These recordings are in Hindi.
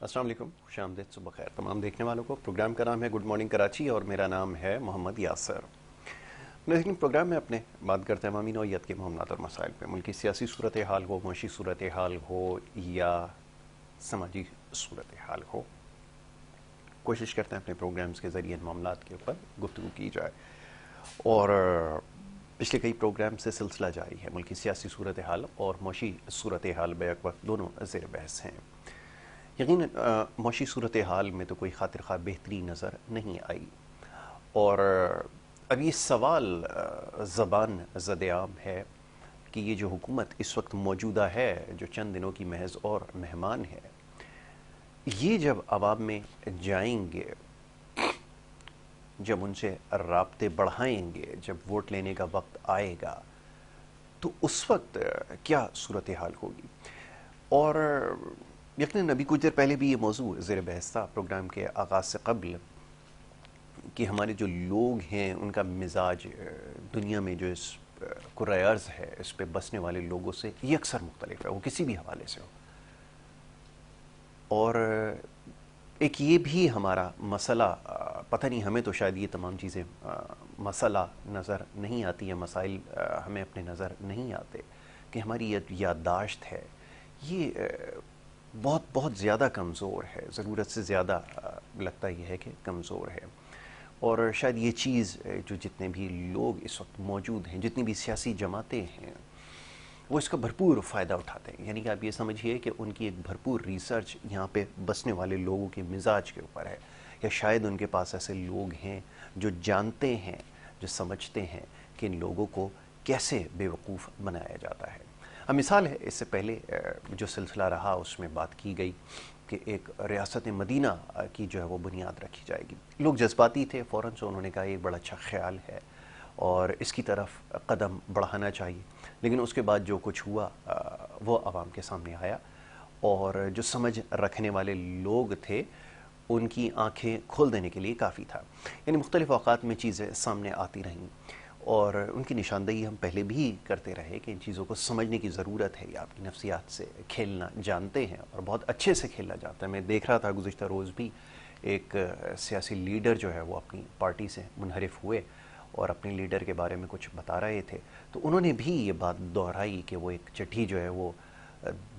अस्सलाम वालेकुम, खुशामदीद, सुबह खैर तमाम देखने वालों को। प्रोग्राम का नाम है गुड मॉर्निंग कराची और मेरा नाम है मोहम्मद यासर। लेकिन प्रोग्राम में अपने बात करते हैं अवामी नौइयत के मामलात और मसाइल पे। मुल्क की सियासी सूरत हाल हो, मुआशी सूरत हाल हो या समाजी सूरत हाल हो, कोशिश करते हैं अपने प्रोग्राम्स के ज़रिए इन मामलात के ऊपर गुफ्तगू की जाए। और पिछले कई प्रोग्राम से सिलसिला जारी है। मुल्क की सियासी सूरत हाल और मुआशी सूरत हाल बैक वक्त दोनों ज़ेर बहस हैं। यकीनन मुआशी सूरत हाल में तो कोई खातिर खा बेहतरी नज़र नहीं आई। और अब ये सवाल ज़बान ज़द-ए-आम है कि ये जो हुकूमत इस वक्त मौजूदा है, जो चंद दिनों की महज और मेहमान है, ये जब आवाम में जाएंगे, जब उनसे राब्ते बढ़ाएंगे, जब वोट लेने का वक्त आएगा, तो उस वक्त क्या सूरत हाल होगी। और यकीनन अभी कुछ देर पहले भी ये मौजू ज़ेर बहस था प्रोग्राम के आगाज़ से कबल कि हमारे जो लोग हैं उनका मिजाज दुनिया में जो इस कुर्रे अर्ज़ है, इस पे बसने वाले लोगों से ये अक्सर मुख्तलिफ है, वो किसी भी हवाले से हो। और एक ये भी हमारा मसला, पता नहीं हमें तो शायद ये तमाम चीज़ें मसला नज़र नहीं आती है, मसाइल हमें अपने नज़र नहीं आते कि हमारी याददाश्त है ये बहुत बहुत ज़्यादा कमज़ोर है, ज़रूरत से ज़्यादा लगता यह है कि कमज़ोर है। और शायद ये चीज़ जो जितने भी लोग इस वक्त मौजूद हैं, जितनी भी सियासी जमातें हैं, वो इसका भरपूर फ़ायदा उठाते हैं। यानी कि आप ये समझिए कि उनकी एक भरपूर रिसर्च यहाँ पे बसने वाले लोगों के मिजाज के ऊपर है, या शायद उनके पास ऐसे लोग हैं जो जानते हैं, जो समझते हैं कि इन लोगों को कैसे बेवकूफ़ बनाया जाता है। अब मिसाल है, इससे पहले जो सिलसिला रहा उसमें बात की गई कि एक रियासत मदीना की जो है वो बुनियाद रखी जाएगी। लोग जज्बाती थे, फ़ौरन से उन्होंने कहा ये बड़ा अच्छा ख्याल है और इसकी तरफ कदम बढ़ाना चाहिए। लेकिन उसके बाद जो कुछ हुआ वो आवाम के सामने आया, और जो समझ रखने वाले लोग थे उनकी आंखें खोल देने के लिए काफ़ी था। यानी मुख्तलिफ़ औक़ात में चीज़ें सामने आती रहीं और उनकी निशानदेही हम पहले भी करते रहे कि इन चीज़ों को समझने की ज़रूरत है। या आपकी नफ्सियात से खेलना जानते हैं और बहुत अच्छे से खेलना जानते हैं। मैं देख रहा था गुज़िश्ता रोज़ भी एक सियासी लीडर जो है वो अपनी पार्टी से मुनहरिफ हुए और अपने लीडर के बारे में कुछ बता रहे थे, तो उन्होंने भी ये बात दोहराई कि वो एक चिट्ठी जो है वो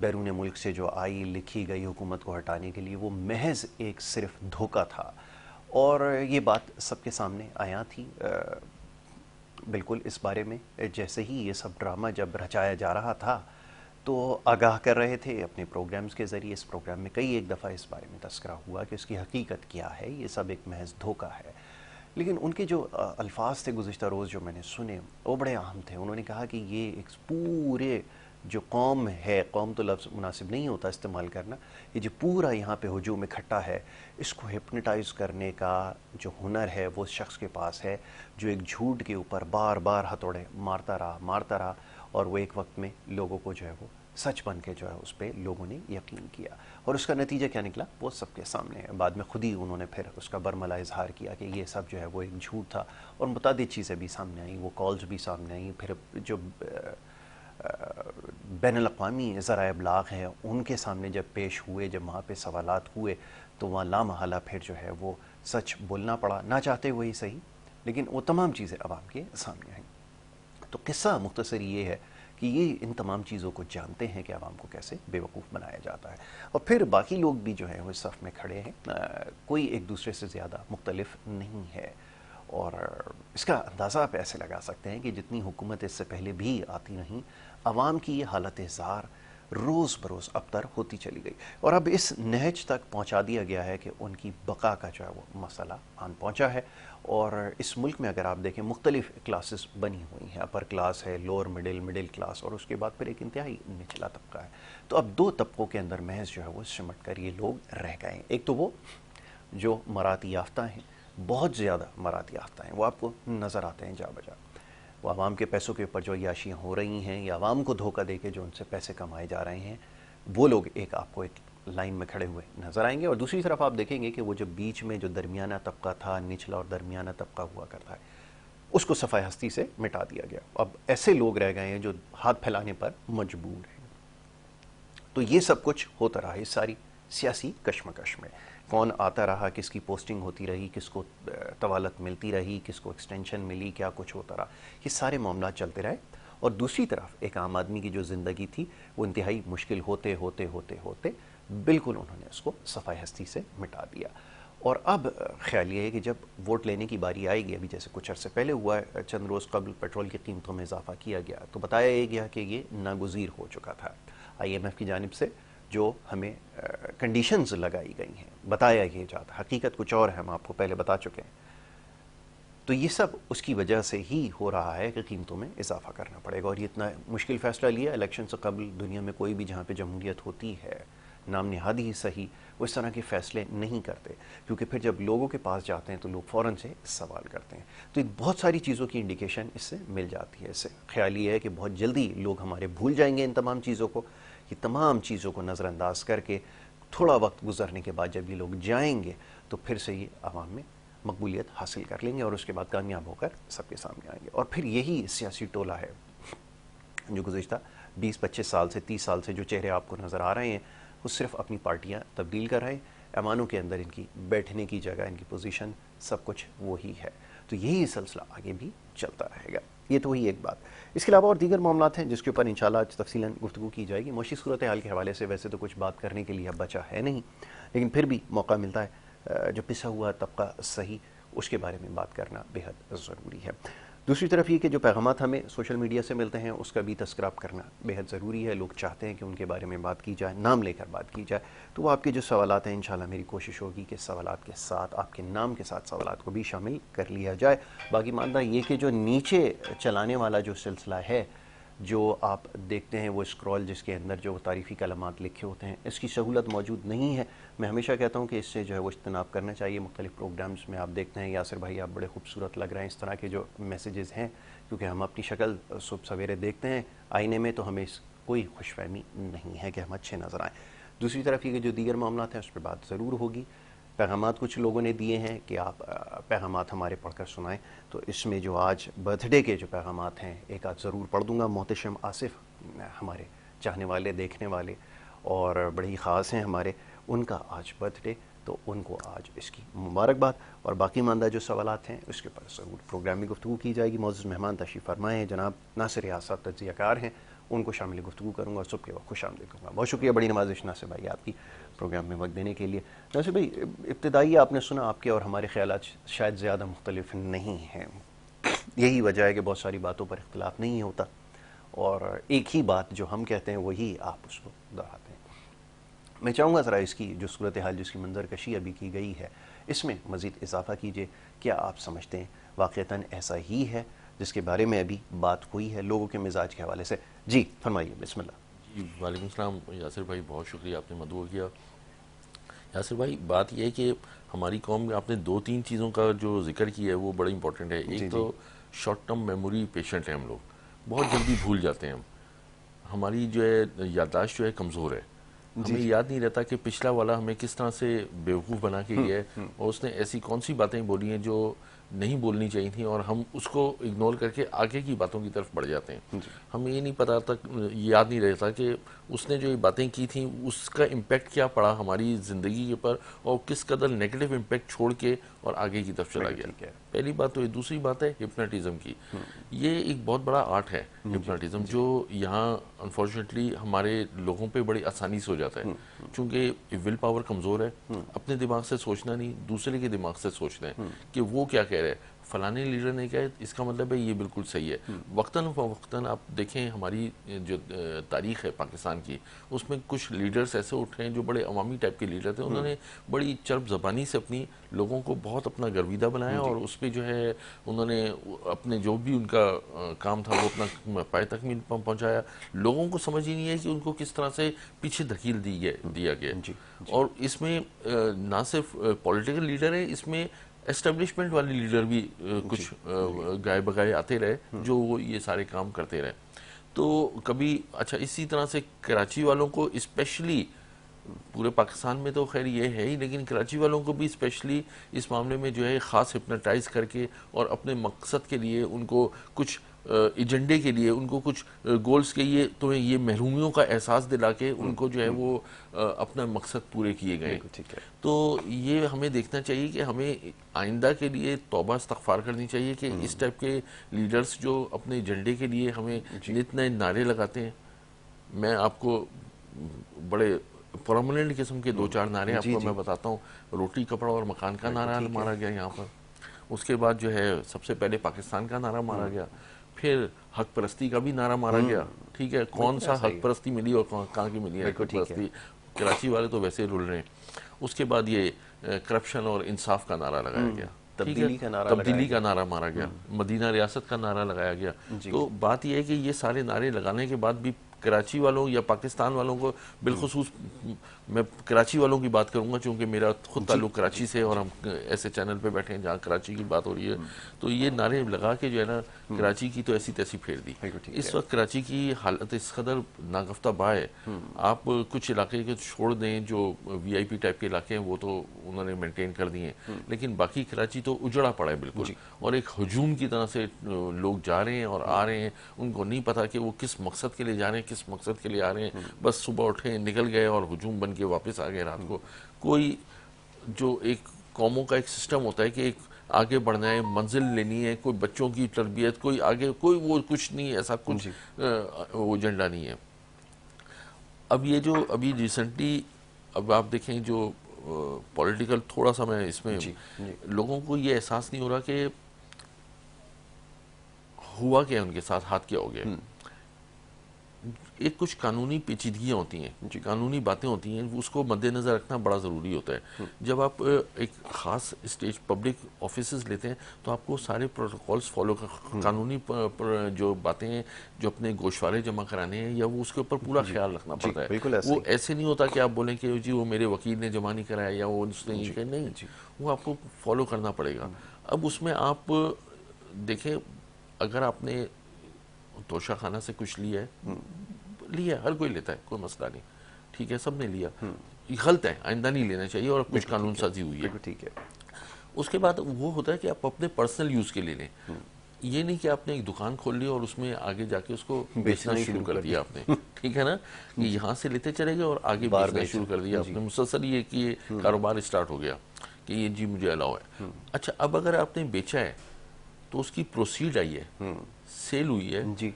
बैरून मुल्क से जो आई, लिखी गई हुकूमत को हटाने के लिए, वो महज एक सिर्फ धोखा था। और ये बात सबके सामने आया थी बिल्कुल इस बारे में। जैसे ही ये सब ड्रामा जब रचाया जा रहा था तो आगाह कर रहे थे अपने प्रोग्राम्स के ज़रिए। इस प्रोग्राम में कई एक दफ़ा इस बारे में तस्करा हुआ कि उसकी हकीकत क्या है, ये सब एक महज धोखा है। लेकिन उनके जो अल्फाज थे गुज़िश्ता रोज़ जो मैंने सुने वो बड़े अहम थे। उन्होंने कहा कि ये एक पूरे जो कौम है, कौम तो लफ्ज़ मुनासिब नहीं होता इस्तेमाल करना, ये जो पूरा यहाँ पे हुजूम इकट्ठा है, इसको हिप्नोटाइज़ करने का जो हुनर है वो शख्स के पास है जो एक झूठ के ऊपर बार बार हथौड़े मारता रहा और वो एक वक्त में लोगों को जो है वो सच बन के जो है उस पर लोगों ने यकीन किया। और उसका नतीजा क्या निकला वो सबके सामने है। बाद में खुद ही उन्होंने फिर उसका बरमला इजहार किया कि ये सब जो है वो एक झूठ था, और मुतादिद चीज़ें भी सामने आई, वो कॉल्स भी सामने आई। फिर जो बैनुल-अक़वामी ज़राए इब्लाग़ हैं उनके सामने जब पेश हुए, जब वहाँ पे सवालात हुए, तो वहाँ लामहला फिर जो है वो सच बोलना पड़ा, ना चाहते हुए ही सही, लेकिन वो तमाम चीज़ें आवाम के सामने आई। तो किस्सा मुख्तसर ये है कि ये इन तमाम चीज़ों को जानते हैं कि आवाम को कैसे बेवकूफ़ बनाया जाता है। और फिर बाकी लोग भी जो हैं वो इस सफ़ में खड़े हैं, कोई एक दूसरे से ज़्यादा मुख्तलिफ नहीं है। और इसका अंदाज़ा आप ऐसे लगा सकते हैं कि जितनी हुकूमत इससे पहले भी आती रहीं, आवाम की ये हालत ज़ार रोज़ बरोज़ अबतर होती चली गई, और अब इस नहज तक पहुंचा दिया गया है कि उनकी बका का जो है वो मसला आन पहुंचा है। और इस मुल्क में अगर आप देखें मुख्तलिफ़ क्लासेस बनी हुई हैं, अपर क्लास है, लोअर मिडिल, मिडिल क्लास, और उसके बाद फिर एक इंतहाई निचला तबका है। तो अब दो तबकों के अंदर महज जो है वो सिमट कर ये लोग रह गए हैं। एक तो वो जो मराती याफ्ता हैं, बहुत ज़्यादा मराती याफ्ता हैं, वो आपको नज़र आते हैं जा बजा। वो आवाम के पैसों के ऊपर जो अय्याशियाँ हो रही हैं, या आवाम को धोखा दे के जो उनसे पैसे कमाए जा रहे हैं, वो लोग एक आपको एक लाइन में खड़े हुए नज़र आएंगे। और दूसरी तरफ आप देखेंगे कि वो जो बीच में जो दरमियाना तबका था, निचला और दरमियाना तबका हुआ करता है, उसको सफ़ाए हस्ती से मिटा दिया गया। अब ऐसे लोग रह गए हैं जो हाथ फैलाने पर मजबूर हैं। तो ये सब कुछ होता रहा, इस सारी सियासी कश्मकश में। कौन आता रहा, किसकी पोस्टिंग होती रही, किसको तवालत मिलती रही, किसको एक्सटेंशन मिली, क्या कुछ होता रहा, ये सारे मामला चलते रहे। और दूसरी तरफ एक आम आदमी की जो ज़िंदगी थी वो इंतहाई मुश्किल होते होते होते होते बिल्कुल उन्होंने उसको सफ़ाई हस्ती से मिटा दिया। और अब ख्याल ये है कि जब वोट लेने की बारी आएगी, अभी जैसे कुछ अर्से पहले हुआ है, चंद रोज़ कबल पेट्रोल की कीमतों में इजाफा किया गया, तो बताया ये गया कि ये नागुज़ीर हो चुका था। IMF की जानिब से जो हमें कंडीशंस लगाई गई हैं, बताया ये जाता, हकीकत कुछ और है, हम आपको पहले बता चुके हैं। तो ये सब उसकी वजह से ही हो रहा है कि कीमतों में इजाफा करना पड़ेगा। और ये इतना मुश्किल फ़ैसला लिया, इलेक्शन से कबल दुनिया में कोई भी जहाँ पे जमहूरियत होती है, नाम निहादी ही सही, वो इस तरह के फ़ैसले नहीं करते, क्योंकि फिर जब लोगों के पास जाते हैं तो लोग फ़ौरन से सवाल करते हैं। तो बहुत सारी चीज़ों की इंडिकेशन इससे मिल जाती है। इससे ख्याल ये है कि बहुत जल्दी लोग हमारे भूल जाएंगे इन तमाम चीज़ों को। ये तमाम चीज़ों को नज़रअंदाज करके थोड़ा वक्त गुजरने के बाद जब ये लोग जाएंगे तो फिर से ये आवाम में मकबूलियत हासिल कर लेंगे और उसके बाद कामयाब होकर सबके सामने आएंगे। और फिर यही सियासी टोला है जो गुज़िश्ता 20-25 साल से 30 साल से जो चेहरे आपको नज़र आ रहे हैं, वो सिर्फ अपनी पार्टियां तब्दील कर रहे हैं। ऐवानों के अंदर इनकी बैठने की जगह, इनकी पोजीशन, सब कुछ वही है। तो यही सिलसिला आगे भी चलता रहेगा। ये तो वही एक बात। इसके अलावा और दीगर मामला हैं जिसके ऊपर इंशाल्लाह आज तफसीलन गुफ्तगू की जाएगी। मुशी सूरत हाल के हवाले से वैसे तो कुछ बात करने के लिए अब बचा है नहीं, लेकिन फिर भी मौका मिलता है जो पिसा हुआ तबका सही, उसके बारे में बात करना बेहद ज़रूरी है। दूसरी तरफ ये कि जो पैगामात हमें सोशल मीडिया से मिलते हैं उसका भी तस्करा करना बेहद ज़रूरी है। लोग चाहते हैं कि उनके बारे में बात की जाए, नाम लेकर बात की जाए। तो वो आपके जो सवालात हैं, इंशाल्लाह मेरी कोशिश होगी कि सवालात के साथ, आपके नाम के साथ सवालात को भी शामिल कर लिया जाए। बाकी मानदा ये कि जो नीचे चलाने वाला जो सिलसिला है, जो आप देखते हैं वो स्क्रॉल जिसके अंदर जो तारीफ़ी कलमात लिखे होते हैं, इसकी सहूलत मौजूद नहीं है। मैं हमेशा कहता हूँ कि इससे जो है वो इज्तनाब करना चाहिए। मुख्तलिफ़ प्रोग्राम्स में आप देखते हैं, यासिर भाई आप बड़े खूबसूरत लग रहे हैं, इस तरह के जो मैसेजेस हैं, क्योंकि हम अपनी शक्ल सुबह सवेरे देखते हैं आईने में, तो हमें कोई खुशफहमी नहीं है कि हम अच्छे नज़र आएँ। दूसरी तरफ ये कि जो दीगर मामलात हैं उस पर बात ज़रूर होगी। पैगामात कुछ लोगों ने दिए हैं कि आप पैगामात हमारे पढ़कर सुनाएं, तो इसमें जो आज बर्थडे के जो पैगामात हैं एक आध ज़रूर पढ़ दूँगा। मोहतशम आसिफ हमारे चाहने वाले, देखने वाले और बड़ी ख़ास हैं हमारे, उनका आज बर्थडे, तो उनको आज इसकी मुबारकबाद। और बाकी मानदा जो सवालात हैं उसके ऊपर ज़रूर प्रोग्राम में गुफ्तगू की जाएगी। मौजूद मेहमान तशरीफ़ फरमाए हैं जनाब नासिर यासर, तज्ज़ियाकार हैं, उनको शामिल गुफ्तगू करूँगा, सुबह के वक्त खुश आमदीद कहूँगा। बहुत शुक्रिया, बड़ी नवाज़िश नासिर भाई आपकी प्रोग्राम में वक्त देने के लिए। नासिर भाई, इब्तिदाई आपने सुना, आपके और हमारे ख्यालात शायद ज़्यादा मुख्तलिफ नहीं हैं। यही वजह है कि बहुत सारी बातों पर इख्तिलाफ नहीं होता और एक ही बात जो हम कहते हैं वही आप उसको दोहराते हैं। मैं चाहूँगा ज़रा इसकी जो सूरत हाल, जिसकी मंजर कशी अभी की गई है, इसमें मज़ीद इजाफ़ा कीजिए। क्या आप समझते हैं वाक़तन ऐसा ही है जिसके बारे में अभी बात हुई है लोगों के मिजाज के हवाले से? जी फरमाइए, बिस्मिल्लाह। जी वालेकुम सलाम यासिर भाई, बहुत शुक्रिया आपने मदऊ किया। यासिर भाई, बात यह है कि हमारी कौम में आपने 2-3 चीज़ों का जो जिक्र किया है वो बड़ा इंपॉर्टेंट है। एक तो शॉर्ट टर्म मेमोरी पेशेंट हैं हम लोग, बहुत जल्दी भूल जाते हैं हम। हमारी जो है याददाश्त जो है कमज़ोर है, हमें याद नहीं रहता कि पिछला वाला हमें किस तरह से बेवकूफ़ बना के गया है और उसने ऐसी कौन सी बातें बोली हैं जो नहीं बोलनी चाहिए थी, और हम उसको इग्नोर करके आगे की बातों की तरफ बढ़ जाते हैं। हमें ये नहीं पता तक, याद नहीं रहता कि उसने जो ये बातें की थी उसका इम्पैक्ट क्या पड़ा हमारी ज़िंदगी के ऊपर और किस कदर नेगेटिव इम्पैक्ट छोड़ के और आगे की तरफ चला गया। पहली बात तो ये। दूसरी बात है हिप्नोटिज्म की। ये एक बहुत बड़ा आर्ट है हिप्नोटिज्म, जो यहाँ अनफॉर्चुनेटली हमारे लोगों पे बड़ी आसानी से हो जाता है, क्योंकि विल पावर कमज़ोर है। अपने दिमाग से सोचना नहीं, दूसरे के दिमाग से सोचना है कि वो क्या कह रहे हैं, फलाने लीडर ने कहा इसका मतलब है ये बिल्कुल सही है। वक्तन फ़वक्तन आप देखें हमारी जो तारीख़ है पाकिस्तान की, उसमें कुछ लीडर्स ऐसे उठे हैं जो बड़े अवामी टाइप के लीडर थे। उन्होंने बड़ी चर्ब ज़बानी से अपनी लोगों को बहुत अपना गर्विदा बनाया और उस पर जो है उन्होंने अपने जो भी उनका काम था वो अपना पाए तकमील पहुँचाया। लोगों को समझ ही नहीं है कि उनको किस तरह से पीछे धकील दिया गया। और इसमें ना सिर्फ पॉलिटिकल लीडर है, इसमें एस्टेब्लिशमेंट वाले लीडर भी कुछ गाए बगाए आते रहे जो वो ये सारे काम करते रहे। तो कभी अच्छा, इसी तरह से कराची वालों को स्पेशली, पूरे पाकिस्तान में तो खैर ये है ही, लेकिन कराची वालों को भी स्पेशली इस मामले में जो है ख़ास हिप्नोटाइज करके और अपने मकसद के लिए उनको कुछ एजेंडे के लिए, उनको कुछ गोल्स के लिए तुम्हें ये महरूमियों का एहसास दिला के उनको जो है वो अपना मकसद पूरे किए गए। ठीक है। तो ये हमें देखना चाहिए कि हमें आइंदा के लिए तौबा इस्तग़फ़ार करनी चाहिए कि इस टाइप के लीडर्स जो अपने एजेंडे के लिए हमें नित नए नारे लगाते हैं। मैं आपको बड़े परमानेंट किस्म के 2-4 नारे आपको मैं बताता हूँ। रोटी कपड़ा और मकान का नारा मारा गया यहाँ पर। उसके बाद जो है सबसे पहले पाकिस्तान का नारा मारा गया, फिर हक परस्ती का भी नारा मारा गया। ठीक है, कौन सा हक परस्ती मिली और कहाँ की मिली है हक परस्ती, कराची वाले तो वैसे रुल रहे हैं। उसके बाद ये करप्शन और इंसाफ का नारा लगाया गया, तब्दीली का नारा मारा गया, मदीना रियासत का नारा लगाया गया। तो बात यह है कि ये सारे नारे लगाने के बाद भी कराची वालों या पाकिस्तान वालों को, बिलखुसूस मैं कराची वालों की बात करूंगा क्योंकि मेरा खुद ताल्लुक कराची से और हम ऐसे चैनल पे बैठे हैं जहाँ कराची की बात हो रही है। तो ये नारे लगा के जो है ना कराची की तो ऐसी तैसी फेर दी। इस वक्त कराची की हालत इस कदर नागफ्ता है। आप कुछ इलाके के छोड़ दें जो VIP टाइप के इलाके हैं वो तो उन्होंने मेंटेन कर दिए हैं, लेकिन बाकी कराची तो उजड़ा पड़ा है बिल्कुल। और एक हजूम की तरह से लोग जा रहे हैं और आ रहे हैं, उनको नहीं पता कि वो किस मकसद के लिए जा रहे हैं, किस मकसद के लिए आ रहे हैं। बस सुबह उठे, निकल गए और हजूम बन के वापस आ गए रात को। कोई जो एक कौमों का एक सिस्टम होता है कि एक आगे बढ़ना है, मंजिल लेनी है, कोई बच्चों की तरबियत, कोई आगे कोई वो कुछ नहीं, ऐसा कुछ वो एजेंडा नहीं है। अब ये जो अभी रिसेंटली अब आप देखें जो पॉलिटिकल थोड़ा सा मैं इसमें लोगों को ये एहसास नहीं हो रहा कि हुआ क्या उनके साथ, हाथ क्या हो गया। एक कुछ कानूनी पेचीदगियाँ होती हैं, कानूनी बातें होती हैं, उसको मद्देनज़र रखना बड़ा ज़रूरी होता है। जब आप एक ख़ास स्टेज पब्लिक ऑफिसेज लेते हैं तो आपको सारे प्रोटोकॉल्स फॉलो कानूनी जो बातें हैं, जो अपने गोशवारे जमा कराने हैं या वो उसके ऊपर पूरा ख्याल रखना पड़ता है। वो ऐसे नहीं होता कि आप बोलें कि जी वो मेरे वकील ने जमा नहीं कराया या वो उसने ये नहीं, वो आपको फॉलो करना पड़ेगा। अब उसमें आप देखें, अगर आपने तोशा खाना से कुछ लिया है, हर कोई लेता है, कोई मसला नहीं, ठीक है, सबने लिया, गलत है, आइंदा नहीं लेना चाहिए और कुछ कानून साजी हुई है, ठीक है। उसके बाद वो होता है कि आप अपने पर्सनल यूज के लिए लें। ये नहीं कि आपने एक दुकान खोल ली और उसमें आगे जाके उसको बेचना शुरू कर दिया आपने, ठीक है ना, कि यहाँ से लेते चले गए और आगे बेचना शुरू कर दिया आपने, मुसलसल ये कि ये कारोबार स्टार्ट हो गया कि ये जी मुझे अलाउ है। अच्छा, अब अगर आपने बेचा है तो उसकी प्रोसीड आई है, सेल हुई है जी,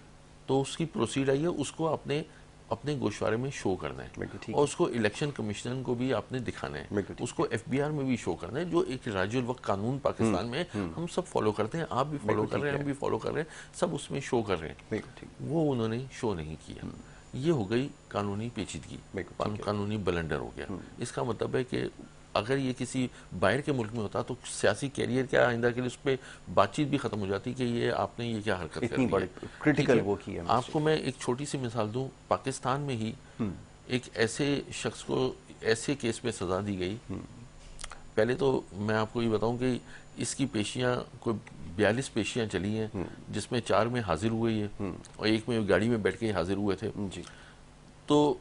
तो उसकी प्रोसीड आई है, उसको आपने अपने गोशवारे में शो करना है और उसको इलेक्शन कमीशन को भी आपने दिखाना है, उसको FBR में भी शो करना है, जो एक राजुल वक्त कानून पाकिस्तान में हम सब फॉलो करते हैं, आप भी फॉलो कर रहे हैं, हम भी फॉलो कर रहे हैं, सब उसमें शो कर रहे हैं। वो उन्होंने शो नहीं किया, ये हो गई कानूनी पेचीदगी, कानूनी ब्लंडर हो गया। इसका मतलब है कि अगर ये किसी बाहर के मुल्क में होता तो सियासी कैरियर क्या आइंदा के लिए उस पर बातचीत भी खत्म हो जाती कि ये आपने ये क्या हरकत इतनी बड़ी क्रिटिकल वो की है। आपको मैं एक छोटी सी मिसाल दूं, पाकिस्तान में ही एक ऐसे शख्स को ऐसे केस में सजा दी गई। पहले तो मैं आपको ये बताऊं कि इसकी पेशियां कोई 42 पेशियां चली हैं, जिसमें 4 में हाजिर हुए ये और एक में गाड़ी में बैठ के हाजिर हुए थे जी। तो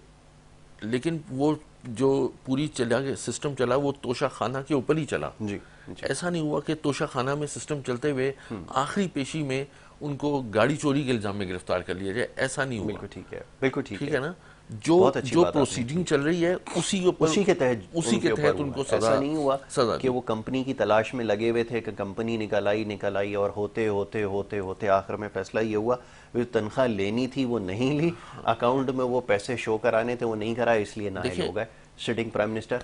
लेकिन वो जो पूरी चला सिस्टम चला वो तोशा खाना के ऊपर ही चला जी। ऐसा नहीं हुआ कि तोशा खाना में सिस्टम चलते हुए आखिरी पेशी में उनको गाड़ी चोरी के इल्जाम में गिरफ्तार कर लिया जाए, ऐसा नहीं हुआ। बिल्कुल ठीक है, बिल्कुल ठीक है ना, जो प्रोसीडिंग चल रही है उसी के तहत उनको सजा, ऐसा नहीं हुआ कि वो कंपनी की तलाश में लगे हुए थे कि कंपनी निकल आई और होते होते होते होते आखिर में फैसला ये हुआ जो तनख्वाह लेनी थी वो नहीं ली, अकाउंट में वो पैसे शो कराने थे वो नहीं कराए, इसलिए नाइल हो गए सिटिंग प्राइम मिनिस्टर।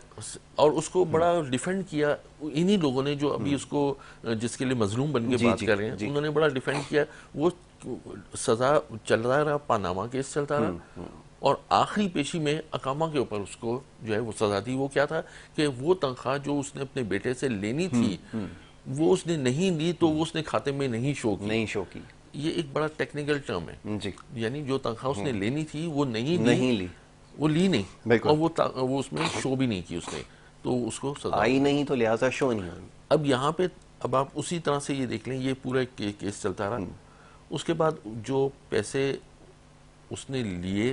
और उसको बड़ा डिफेंड किया इन्हीं लोगों ने जो अभी उसको जिसके लिए मजलूम बन के बात कर रहे हैं, उन्होंने बड़ा डिफेंड किया। वो सजा चल रहा, पानामा केस चलता रहा और आखिरी पेशी में अकामा के ऊपर उसको जो है वो सजा दी। वो क्या था कि वो तनख्वाह जो उसने अपने बेटे से लेनी थी वो उसने नहीं ली, तो वो उसने खाते में नहीं शो की। ये एक बड़ा टेक्निकल टर्म है जी, यानी जो तनख्वाह उसने लेनी थी वो नहीं ली, वो ली नहीं और वो उसमें शो भी नहीं की उसने, तो उसको सजा आई नहीं, तो लिहाजा शो नहीं हुई। अब यहाँ पे अब आप उसी तरह से ये देख लें, ये पूरा केस चलता रहा। उसके बाद जो पैसे उसने लिए,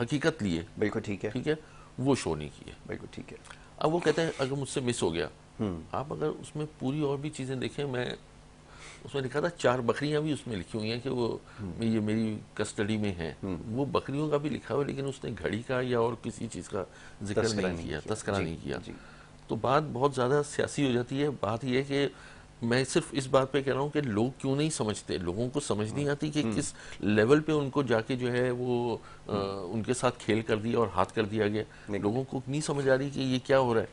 हकीकत लिए, बिल्कुल ठीक है, वो शो नहीं किए, बिल्कुल ठीक है। अब वो कहते हैं अगर मुझसे मिस हो गया, आप अगर उसमें पूरी और भी चीजें देखें, मैं उसमें लिखा था 4 बकरियां भी उसमें लिखी हुई हैं कि वो ये मेरी कस्टडी में हैं। वो बकरियों का भी लिखा हुआ है, लेकिन उसने घड़ी का या और किसी चीज़ का जिक्र तस्करा नहीं नहीं किया, किया। तस्करा जी नहीं किया। जी। तो बात बहुत ज़्यादा सियासी हो जाती है। बात यह है कि मैं सिर्फ इस बात पे कह रहा हूँ कि लोग क्यों नहीं समझते, लोगों को समझ नहीं आती कि किस लेवल पे उनको जाके जो है वो उनके साथ खेल कर दिया और हाथ कर दिया गया। बिल्कुल लोगों को नहीं समझ आ रही कि ये क्या हो रहा है।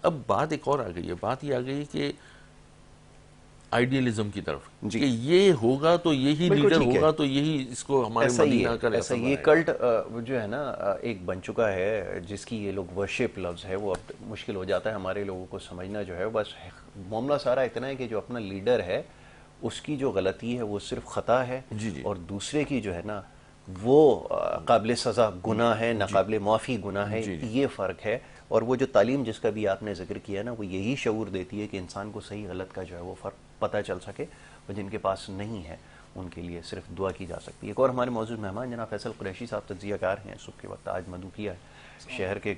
अब बात एक और आ गई है, बात ये आ गई कि आइडियलिज्म की तरफ, जी। कि ये होगा तो यही बिल्कुल लीडर ठीक है। होगा तो यही इसको हमारे ऐसा ही मदीना है, का ऐसा रियासत ये बनाएगा। कल्ट जो है ना एक बन चुका है, जिसकी ये लोग वर्शिप लफ्ज़ है वो अब मुश्किल हो जाता है हमारे लोगों को समझना। जो है बस मामला सारा इतना है कि जो अपना लीडर है उसकी जो गलती है वो सिर्फ ख़ता है, जी जी और दूसरे की जो है ना वो काबिल सज़ा गुनाह है, जी नाकाबिल माफ़ी गुनाह है। जी जी ये फ़र्क है। और वो जो तालीम जिसका भी आपने जिक्र किया ना, वो यही शऊर देती है कि इंसान को सही गलत का जो है वो फ़र्क पता चल सके। और जिनके पास नहीं है उनके लिए सिर्फ दुआ की जा सकती है। एक और हमारे मौजूद मेहमान जनाब फैसल कुरैशी साहब तज्जियाकार हैं, सुबह के वक्त आज मधुकिया शहर के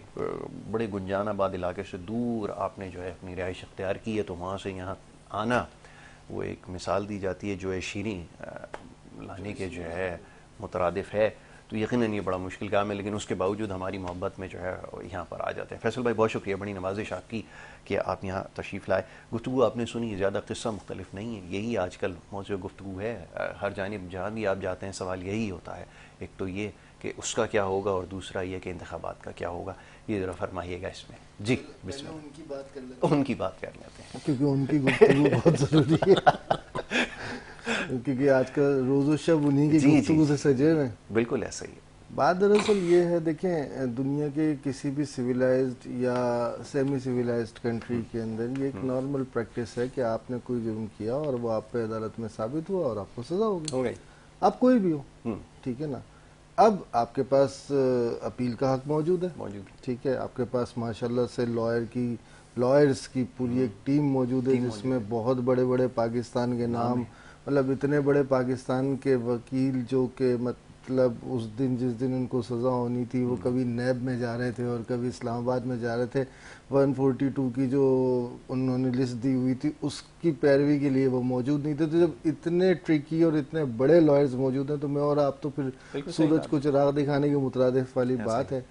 बड़े गुंजानाबाद इलाके से दूर आपने जो है अपनी रिहाइश अख्तियार की है, तो वहाँ से यहाँ आना वो एक मिसाल दी जाती है जो है शीरी लाने के जो है मुतरादिफ है। तो यकीनन ये बड़ा मुश्किल काम है, लेकिन उसके बावजूद हमारी मोहब्बत में जो है यहाँ पर आ जाते हैं। फैसल भाई बहुत शुक्रिया, बड़ी नवाजिश आपकी कि आप यहाँ तशरीफ़ लाए। गुफ्तगू आपने सुनी, ज़्यादा किस्सा मुख्तलिफ नहीं है, यही आजकल मौजूद गुफ्तगू है। हर जानिब जहाँ भी आप जाते हैं सवाल यही होता है, एक तो ये कि उसका क्या होगा और दूसरा ये कि इंतखाबात का क्या होगा। ये ज़रा फरमाइएगा इसमें। जी बिस्मिल्लाह। उनकी बात कर लेते उनकी बात कर लेते हैं, क्योंकि उनकी गुफ्तगू बहुत ज़रूरी है। क्योंकि आजकल रोज़ो शब उन्हीं की जी जी गुफ्तगू से सजे हुए हैं। बिल्कुल ऐसा ही है। बात दरअसल ये है, देखें दुनिया के किसी भी सिविलाइज्ड या सेमी सिविलाइज्ड कंट्री के अंदर ये एक नॉर्मल प्रैक्टिस है कि आपने कोई जुर्म किया और वो आप पे अदालत में साबित हुआ और आपको सजा हो गई। हो गई। आप कोई भी हो, ठीक है ना। अब आपके पास अपील का हक मौजूद है, मौजूद ठीक है। आपके पास माशाल्लाह से लॉयर्स की पूरी एक टीम मौजूद है, जिसमें बहुत बड़े बड़े पाकिस्तान के नाम, मतलब इतने बड़े पाकिस्तान के वकील जो कि मतलब उस दिन जिस दिन उनको सज़ा होनी थी वो कभी नैब में जा रहे थे और कभी इस्लामाबाद में जा रहे थे। 142 की जो उन्होंने लिस्ट दी हुई थी उसकी पैरवी के लिए वो मौजूद नहीं थे। तो जब इतने ट्रिकी और इतने बड़े लॉयर्स मौजूद हैं तो मैं और आप तो फिर सूरज को चिराग दिखाने के मुतरादिफ वाली बात है।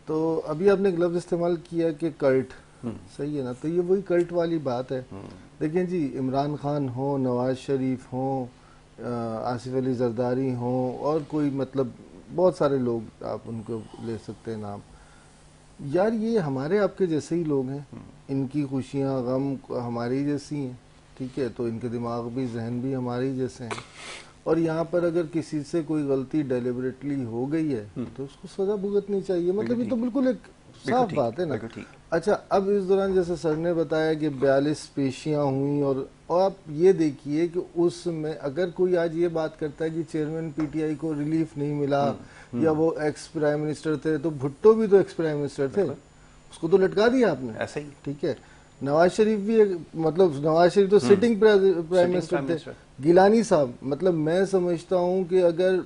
तो अभी आपने एक लफ्ज़ इस्तेमाल किया कि कल्ट, सही है ना, तो ये वही कल्ट वाली बात है। देखें जी, इमरान खान हो, नवाज शरीफ हो, आसिफ अली जरदारी हो, और कोई मतलब बहुत सारे लोग आप उनको ले सकते हैं नाम, यार ये हमारे आपके जैसे ही लोग हैं। इनकी खुशियाँ गम हमारी जैसी हैं, ठीक है। तो इनके दिमाग भी जहन भी हमारे ही जैसे हैं। और यहाँ पर अगर किसी से कोई गलती डेलिबरेटली हो गई है तो उसको सजा भुगतनी चाहिए। मतलब ये तो बिल्कुल एक साफ बात है ना। अच्छा, अब इस दौरान जैसे सर ने बताया कि 42 पेशियां हुई, और आप ये देखिए कि उसमें अगर कोई आज ये बात करता है कि चेयरमैन पीटीआई को रिलीफ नहीं मिला या वो एक्स प्राइम मिनिस्टर थे, तो भुट्टो भी तो एक्स प्राइम मिनिस्टर थे, उसको तो लटका दिया आपने, ऐसा ही, ठीक है। नवाज शरीफ भी मतलब नवाज शरीफ तो सिटिंग प्राइम मिनिस्टर थे। गिलानी साहब, मतलब मैं समझता हूँ कि अगर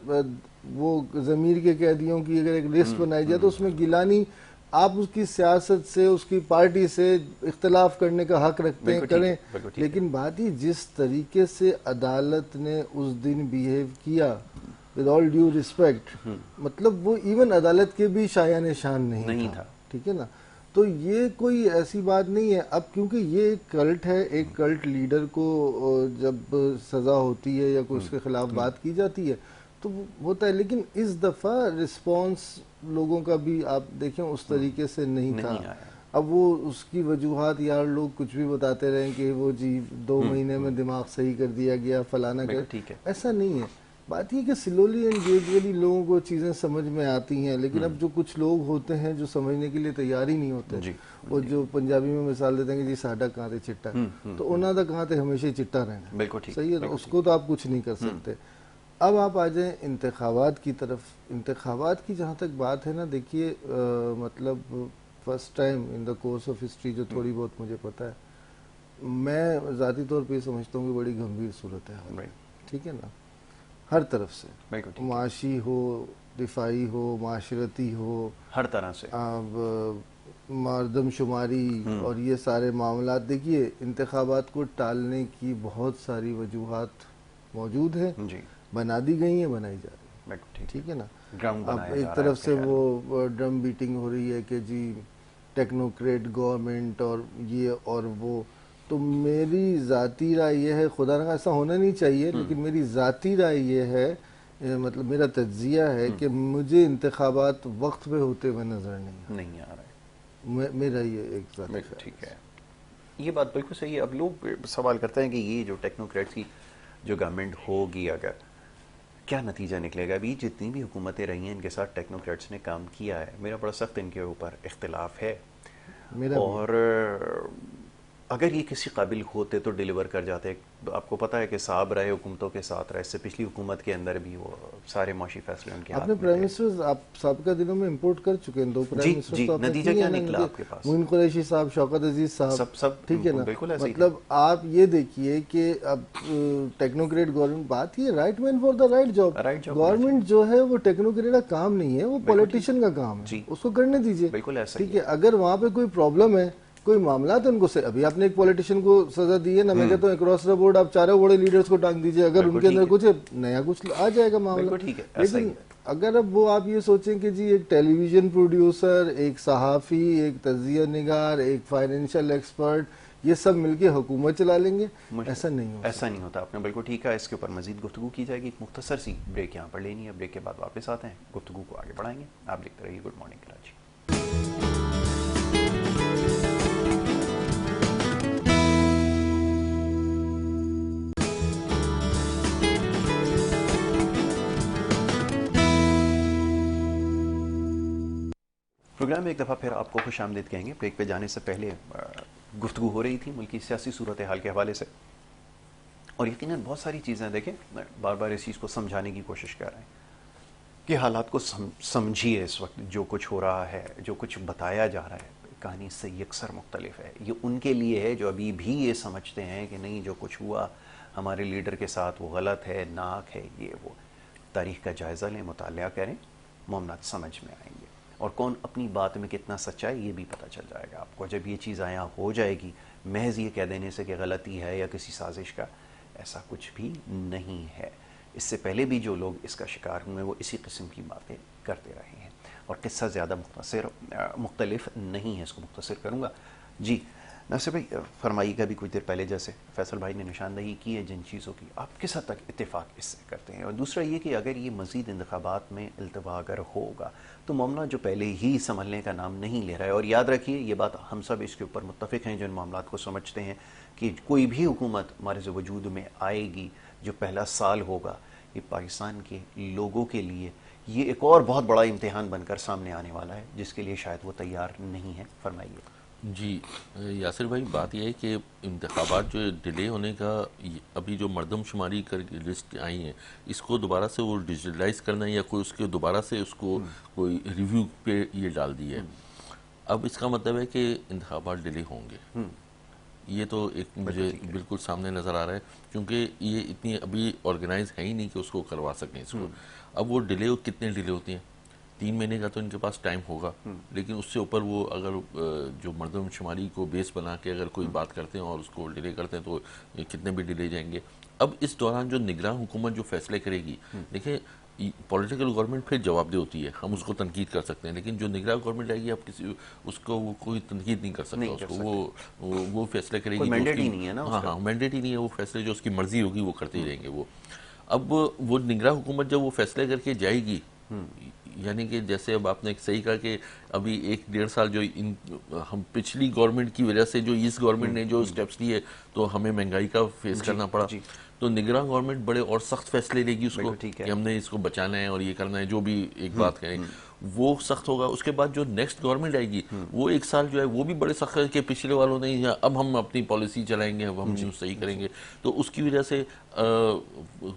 वो जमीर के कैदियों की अगर एक लिस्ट बनाई जाए तो उसमें गिलानी, आप उसकी सियासत से उसकी पार्टी से इख्तलाफ करने का हक रखते हैं, करें, लेकिन बात ही जिस तरीके से अदालत ने उस दिन बिहेव किया, विद ऑल ड्यू रिस्पेक्ट, मतलब वो इवन अदालत के भी शायान शान नहीं था, ठीक है ना। तो ये कोई ऐसी बात नहीं है। अब क्योंकि ये एक कल्ट है, एक कल्ट लीडर को जब सजा होती है या कोई उसके खिलाफ बात की जाती है तो होता है, लेकिन इस दफा रिस्पांस लोगों का भी आप देखें उस तरीके से नहीं था। अब वो उसकी वजूहात, यार लोग कुछ भी बताते रहे कि वो जी 2 महीने में दिमाग सही कर दिया गया, फलाना कर, ठीक है, ऐसा नहीं है। बात ये कि स्लोली एंड ग्रेजुअली लोगों को चीज़ें समझ में आती हैं, लेकिन अब जो कुछ लोग होते हैं जो समझने के लिए तैयार ही नहीं होते, वो जो पंजाबी में मिसाल देते हैं कि जी साडा कहाँ थे चिट्टा, तो उन्होंने कहाँ थे हमेशा ही चिट्टा रहना, बिल्कुल सही है ना, उसको तो आप कुछ नहीं कर सकते। अब आप आ जाएं इंतखाबात की तरफ। इंतखाबात की जहाँ तक बात है ना, देखिए मतलब first time in the course of history जो थोड़ी बहुत मुझे पता है, मैं ज़ाती तौर पे समझता हूँ कि बड़ी गंभीर सूरत है, ठीक है ना, हर तरफ से, माशी हो, दिफाई हो, माशरती हो, हर तरह से। अब मरदमशुमारी और ये सारे मामला, देखिए इंतखाबात को टालने की बहुत सारी वजूहात मौजूद है, बना दी गई है, बनाई जा रही है, ठीक है ना। अब एक तरफ से वो ड्रम बीटिंग हो रही है कि जी टेक्नोक्रेट गवर्नमेंट और ये और वो, तो मेरी ज़ाती राय ये है, खुदा ना ऐसा होना नहीं चाहिए, लेकिन मेरी ज़ाती राय ये है, मतलब मेरा तज्जिया है कि मुझे इंतखाबात वक्त पे होते हुए नज़र नहीं आ रहा है। मेरा ये एक ज़ाती, ठीक है, ये बात बिल्कुल सही है। अब लोग सवाल करते हैं कि ये जो टेक्नोक्रेट्स की जो गवर्नमेंट होगी, अगर क्या नतीजा निकलेगा। अभी जितनी भी हुकूमतें रही हैं इनके साथ टेक्नोक्रेट्स ने काम किया है, मेरा बड़ा सख्त इनके ऊपर इख्तिलाफ है, और अगर ये किसी काबिल होते तो डिलीवर कर जाते। आपको पता है कि साहब रहे हुकूमतों के साथ रहे, इससे पिछली हुकूमत के अंदर भी वो सारे माशी फैसले उनके हाथ में थे। आपने प्राइम मिनिस्टर्स आप साबिका दिनों में इंपोर्ट कर चुके हैं, 2 प्राइम मिनिस्टर्स तो आपने नतीजा क्या निकला आपके पास? मोइन कुरैशी साहब, शौकत अजीज साहब, सब ठीक है ना। बिल्कुल ऐसे मतलब आप ये देखिए कि अब टेक्नोक्रेट गवर्नमेंट, बात ये right man for the right job. Government जो है वो टेक्नोक्रेट का काम नहीं है, वो पॉलिटिशियन का काम है, उसको करने दीजिए, बिल्कुल ऐसा, ठीक है। अगर वहाँ पे कोई प्रॉब्लम है, कोई मामला तो उनको से, अभी आपने एक पॉलिटिशियन को सजा दी है ना, मैं कहता हूँ अक्रॉस द बोर्ड आप चारों बड़े लीडर्स को टांग दीजिए, अगर उनके अंदर कुछ नया कुछ आ जाएगा मामला, ठीक है। लेकिन अगर अब वो आप ये सोचें कि जी एक टेलीविजन प्रोड्यूसर, एक सहाफ़ी, एक तज्जिया निगार, एक फाइनेंशियल एक्सपर्ट, ये सब मिलके हुकूमत चला लेंगे, ऐसा नहीं होता। ऐसा नहीं होता, आपने बिल्कुल ठीक है। इसके ऊपर मजीद गुफ्तगू की जाएगी, एक मुख्तसर सी ब्रेक यहाँ पर लेनी है, ब्रेक के बाद वापस आते हैं, गुफ्तगू को आगे बढ़ाएंगे। आप देखते रहिए गुड मॉर्निंग कराची। प्रोग्राम में एक दफ़ा फिर आपको खुश आमदीद कहेंगे। ब्रेक पे जाने से पहले गुफ्तगू हो रही थी मुल्की सियासी सूरत हाल के हवाले से, और यकीनन बहुत सारी चीज़ें देखें, बार बार इस चीज़ को समझाने की कोशिश कर रहे हैं कि हालात को समझिए। इस वक्त जो कुछ हो रहा है, जो कुछ बताया जा रहा है, कहानी से यकसर मुख्तलिफ है। ये उनके लिए है जो अभी भी ये समझते हैं कि नहीं, जो कुछ हुआ हमारे लीडर के साथ वो गलत है, नाक है, ये वो। तारीख़ का जायज़ा लें, मुतालिया करें, मामलात समझ में आएंगे, और कौन अपनी बात में कितना सच्चा है ये भी पता चल जाएगा आपको। जब ये चीज़ आया हो जाएगी, महज ये कह देने से कि गलती है या किसी साजिश का, ऐसा कुछ भी नहीं है। इससे पहले भी जो लोग इसका शिकार हुए वो इसी किस्म की बातें करते रहे हैं, और किस्सा ज़्यादा मुख्तलिफ नहीं है, इसको मुख्तसर करूँगा। जी नासिर भाई फरमाइएगा, भी कुछ देर पहले जैसे फैसल भाई ने निशानदही की है जिन चीज़ों की, आप किस हद तक इत्तेफाक इससे करते हैं? और दूसरा ये कि अगर ये मज़ीद इंतखाबात में इल्तवा अगर होगा तो मामला जो पहले ही संभलने का नाम नहीं ले रहा है, और याद रखिए ये बात हम सब इसके ऊपर मुत्तफ़िक हैं जो इन मामलात को समझते हैं कि कोई भी हुकूमत हमारे वजूद में आएगी, जो पहला साल होगा ये पाकिस्तान के लोगों के लिए ये एक और बहुत बड़ा इम्तिहान बनकर सामने आने वाला है, जिसके लिए शायद वो तैयार नहीं है। फरमाइए। जी यासिर भाई, बात यह है कि इंतखाबात जो डिले होने का, अभी जो मरदमशुमारी कर लिस्ट आई है, इसको दोबारा से वो डिजिटलाइज करना या कोई उसके दोबारा से उसको कोई रिव्यू पे ये डाल दी है। अब इसका मतलब है कि इंतखाबात डिले होंगे, ये तो एक मुझे बिल्कुल सामने नज़र आ रहा है, क्योंकि ये इतनी अभी ऑर्गेनाइज है ही नहीं कि उसको करवा सकें इसको। अब वो डिले कितने डिले होती हैं, 3 महीने का तो इनके पास टाइम होगा, लेकिन उससे ऊपर वो अगर जो मरदमशुमारी को बेस बना के अगर कोई बात करते हैं और उसको डिले करते हैं तो कितने भी डिले जाएंगे। अब इस दौरान जो निगरान हुकूमत जो फैसले करेगी, देखिए पॉलिटिकल गवर्नमेंट फिर जवाबदेह होती है, हम उसको तनकीद कर सकते हैं, लेकिन जो निगरान गवर्नमेंट आएगी आप किसी उसको वो कोई तनकीद नहीं कर सकता, उसको वो फैसले करेगी, मैंडेट ही नहीं है ना। हाँ, मैंडेट ही नहीं है, वो फैसले जो उसकी मर्जी होगी वो करते ही रहेंगे वो। अब वो निगरान हुकूमत जब वो फैसले करके जाएगी, यानी कि जैसे अब आपने सही कहा कि अभी 1-1.5 साल जो हम पिछली गवर्नमेंट की वजह से जो इस गवर्नमेंट ने जो स्टेप्स लिए तो हमें महंगाई का फेस करना पड़ा, तो निगरान गवर्नमेंट बड़े और सख्त फैसले लेगी उसको कि हमने इसको बचाना है और ये करना है, जो भी एक बात करें वो सख्त होगा। उसके बाद जो नेक्स्ट गवर्नमेंट आएगी वो 1 साल जो है वो भी बड़े सख्त है कि पिछले वालों ने अब हम अपनी पॉलिसी चलाएंगे, अब हम सही करेंगे। तो उसकी वजह से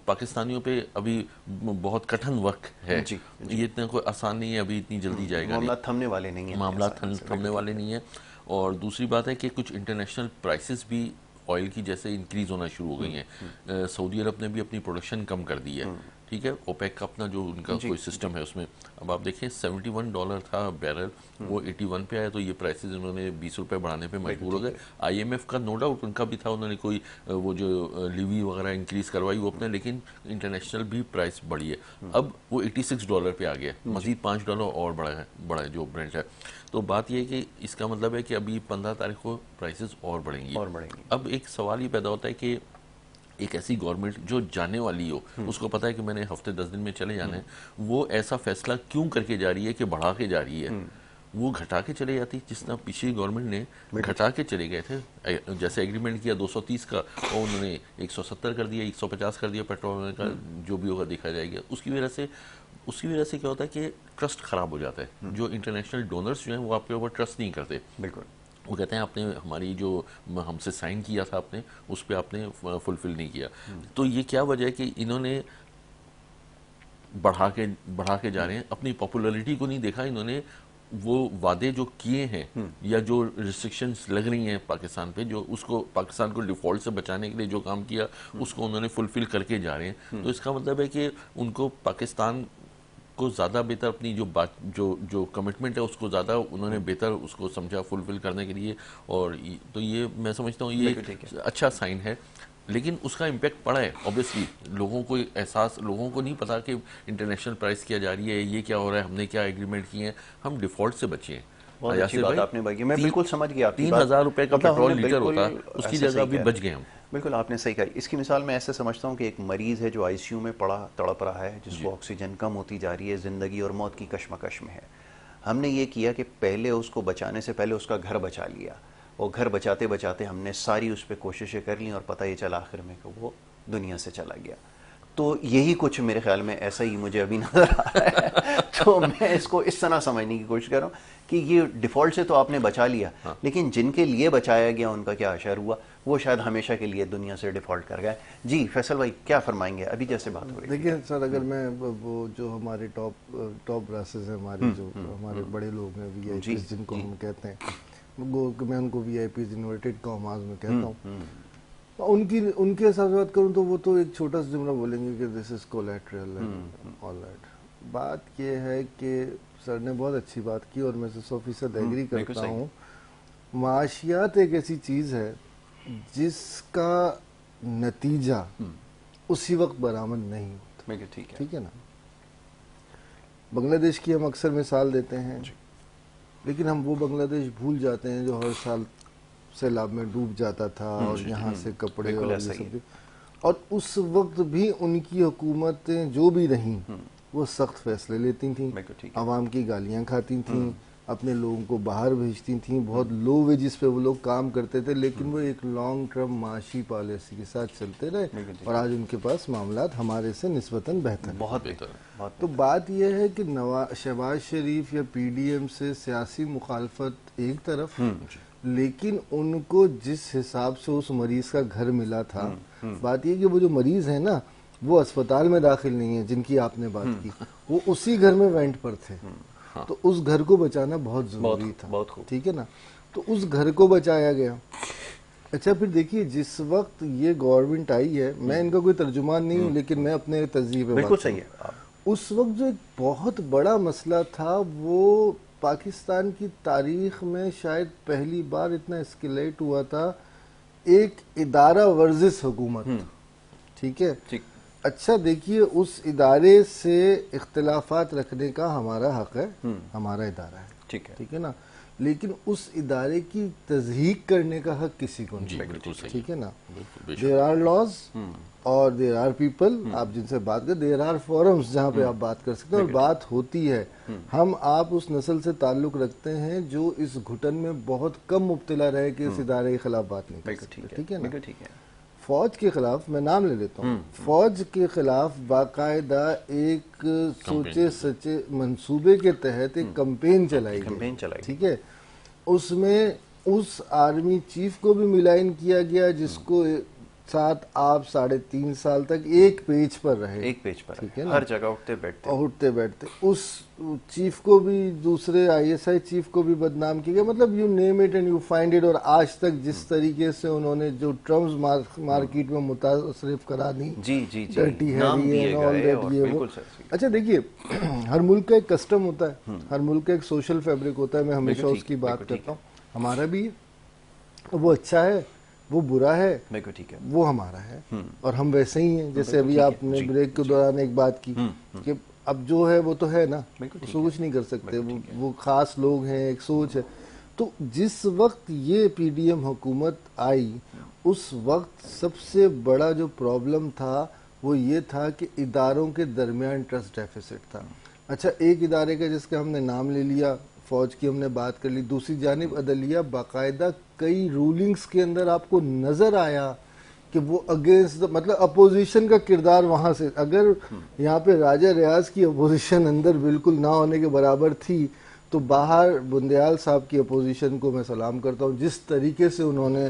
पाकिस्तानियों पे अभी बहुत कठिन वक्त है, ये इतना कोई आसान नहीं है, अभी इतनी जल्दी जाएगा, मामला थमने वाले नहीं है, मामला थमने वाले नहीं है। और दूसरी बात है कि कुछ इंटरनेशनल प्राइसेस भी ऑयल की जैसे इंक्रीज होना शुरू हो गई हैं। सऊदी अरब ने भी अपनी प्रोडक्शन कम कर दी है, ठीक है, ओपेक का अपना जो उनका कोई सिस्टम है उसमें। अब आप देखें $71 था बैरल, वो 81 पे आया, तो ये प्राइसेस उन्होंने 20 रुपए बढ़ाने पे मजबूर हो गए। IMF का नो डाउट उनका भी था, उन्होंने कोई वो जो लीवी वगैरह इंक्रीज करवाई वो अपने, लेकिन इंटरनेशनल भी प्राइस बढ़ी है। अब वो $86 पे आ गया, मजीद $5 और बढ़ा है जो ब्रेंट है। तो बात ये है कि इसका मतलब है कि अभी 15 तारीख को प्राइसेस और बढ़ेंगी। अब एक सवाल ये पैदा होता है कि एक ऐसी गवर्नमेंट जो जाने वाली हो, उसको पता है कि मैंने हफ्ते 10 दिन में चले जाना है, वो ऐसा फैसला क्यों करके जा रही है कि बढ़ा के जा रही है? वो घटा के चले जाती, जिस तरह पिछली गवर्नमेंट ने घटा के चले गए थे। जैसे एग्रीमेंट किया 230 का, और उन्होंने 170 कर दिया, 150 कर दिया पेट्रोल का, जो भी होगा देखा जाएगा। उसकी वजह से क्या होता है कि ट्रस्ट खराब हो जाता है। जो इंटरनेशनल डोनर्स जो हैं वो आपके ऊपर ट्रस्ट नहीं करते। बिल्कुल, वो कहते हैं आपने हमारी जो हमसे साइन किया था आपने, उस पर आपने फुलफिल नहीं किया। तो ये क्या वजह है कि इन्होंने बढ़ा के जा रहे हैं, अपनी पॉपुलैरिटी को नहीं देखा इन्होंने। वो वादे जो किए हैं या जो रिस्ट्रिक्शंस लग रही हैं पाकिस्तान पे, जो उसको पाकिस्तान को डिफॉल्ट से बचाने के लिए जो काम किया उसको उन्होंने फुलफिल करके जा रहे हैं। तो इसका मतलब है कि उनको पाकिस्तान को ज़्यादा बेहतर अपनी जो कमिटमेंट है उसको ज़्यादा उन्होंने बेहतर उसको समझा फुलफिल करने के लिए। और तो ये मैं समझता हूँ ये अच्छा साइन है, लेकिन उसका इम्पैक्ट पड़ा है ऑब्वियसली। लोगों को नहीं पता कि इंटरनेशनल प्राइस क्या जा रही है, ये क्या हो रहा है, हमने क्या एग्रीमेंट किए हैं, हम डिफॉल्ट से बचे हैं। बहुत अच्छी बात आपने भाई, मैं बिल्कुल समझ गया आपकी बात। 3,000 रुपए का पेट्रोल लीटर होता, उसकी जगह भी बच गए हम। बिल्कुल आपने सही कहा। इसकी मिसाल मैं ऐसे समझता हूँ कि एक मरीज़ है जो आईसीयू में पड़ा तड़प रहा है, जिसको ऑक्सीजन कम होती जा रही है, ज़िंदगी और मौत की कश्मकश में है। हमने ये किया कि पहले उसको बचाने से पहले उसका घर बचा लिया, और घर बचाते बचाते हमने सारी उस पर कोशिशें कर ली, और पता ये चला आखिर में कि वो दुनिया से चला गया। तो यही कुछ मेरे ख्याल में ऐसा ही मुझे अभी नजर आ रहा है। तो मैं इसको इस तरह समझने की कोशिश कर रहा हूँ कि ये डिफ़ॉल्ट से तो आपने बचा लिया, लेकिन जिनके लिए बचाया गया उनका क्या असर हुआ, वो शायद हमेशा के लिए दुनिया से डिफ़ॉल्ट कर गए। जी फैसल भाई क्या फरमाएंगे अभी जैसे बात हो रही है? देखिए सर, अगर मैं वो जो हमारे टॉप ब्रासेस हैं, हमारे जो हमारे बड़े लोग हैं, वीआईपीज जिनको हम कहते हैं, मैं उनको वीआईपीज इन्वर्टेड कॉमास में कहता हूँ, उनके हिसाब से बात करूं तो वो तो एक छोटा सा जुमला बोलेंगे कि this is collateral all that. बात ये है कि सर ने बहुत अच्छी बात की और मैं 100% एग्री करता हूँ। माशियात एक ऐसी चीज है जिसका नतीजा उसी वक्त बरामद नहीं होता। ठीक है ना। बांग्लादेश की हम अक्सर मिसाल देते हैं, लेकिन हम वो बांग्लादेश भूल जाते हैं जो हर साल सैलाब में डूब जाता था और यहाँ से कपड़े और ये सब। और उस वक्त भी उनकी हुकूमतें जो भी रहीं वो सख्त फैसले लेती थीं, आवाम की गालियाँ खाती थीं, अपने लोगों को बाहर भेजती थीं, बहुत लो वेजिस पे वो लोग काम करते थे, लेकिन वो एक लॉन्ग टर्म माशी पॉलिसी के साथ चलते रहे और आज उनके पास मामलात हमारे से निस्बतन बेहतर, बहुत बेहतर। तो बात यह है कि शहबाज शरीफ या पीडीएम से सियासी मुखालफत एक तरफ, लेकिन उनको जिस हिसाब से उस मरीज का घर मिला था, बात यह कि वो जो मरीज है ना वो अस्पताल में दाखिल नहीं है जिनकी आपने बात की, वो उसी घर में वेंट पर थे। तो उस घर को बचाना बहुत जरूरी था। ठीक है ना। तो उस घर को बचाया गया। अच्छा फिर देखिए, जिस वक्त ये गवर्नमेंट आई है, मैं इनका कोई तर्जुमान नहीं हूँ, लेकिन मैं अपने तहजीब पे बिल्कुल सही है। उस वक्त जो एक बहुत बड़ा मसला था वो पाकिस्तान की तारीख में शायद पहली बार इतना एस्केलेट हुआ था, एक इदारा वर्जिश हुकूमत। ठीक है। अच्छा देखिए, उस इदारे से इख्तिलाफात रखने का हमारा हक है, हमारा इदारा है। ठीक है ना। लेकिन उस इदारे की तज़हीक करने का हक किसी को नहीं। ठीक है ना। देयर आर लॉज और देयर आर पीपल, आप जिनसे बात कर, देयर आर फोरम्स जहाँ पे आप बात कर सकते हैं और बात होती है। हम आप उस नस्ल से ताल्लुक रखते हैं जो इस घुटन में बहुत कम मुब्तला रहे कि इस इदारे के खिलाफ बात नहीं कर सकते। ठीक है ना। फौज के खिलाफ मैं नाम ले लेता हूँ, फौज के खिलाफ बाकायदा एक सोचे सचे मंसूबे के तहत एक कैंपेन चलाई गई। ठीक है। उसमें उस आर्मी चीफ को भी मिलाइन किया गया जिसको साथ आप 3.5 साल तक एक पेज पर रहे, एक पेज पर ठीक है ना, हर जगह उठते बैठते, और उठते बैठते। उस चीफ को भी, दूसरे आईएसआई चीफ को भी बदनाम किया गया, मतलब you name it and you find it. और आज तक जिस तरीके से उन्होंने जो टर्म्स मार्केट में मुतासरिफ करा दी, जी जी जी, डर्टी नाम हैरी दिए एंड ऑल गए दैट, और ये वो। बिल्कुल सर। अच्छा देखिए, हर मुल्क का एक कस्टम होता है, हर मुल्क का एक सोशल फैब्रिक होता है, मैं हमेशा बिल्कुल ठीक, उसकी बात बिल्कुल ठीक करता हूँ। हमारा भी है, वो अच्छा है, वो बुरा है, बिल्कुल ठीक है, वो हमारा है, और हम वैसे ही हैं। जैसे बिल्कुल अभी ठीक है, आपने जी, ब्रेक के दौरान एक बात की कि अब जो है वो तो है ना, बिल्कुल ठीक उसको है, कुछ नहीं कर सकते, बिल्कुल ठीक है। वो खास लोग हैं, एक सोच है। तो जिस वक्त ये पीडीएम हुकूमत आई, उस वक्त सबसे बड़ा जो प्रॉब्लम था वो ये था कि इदारों के दरमियान ट्रस्ट डेफिसिट था। अच्छा, एक इदारे का जिसका हमने नाम ले लिया, फौज की हमने बात कर ली, दूसरी जानिब अदलिया बाकायदा कई रूलिंग्स के अंदर आपको नजर आया कि वो अगेंस्ट, मतलब अपोजिशन का किरदार वहां से, अगर यहाँ पे राजा रियाज की अपोजिशन अंदर बिल्कुल ना होने के बराबर थी, तो बाहर बुंदयाल साहब की अपोजिशन को मैं सलाम करता हूँ, जिस तरीके से उन्होंने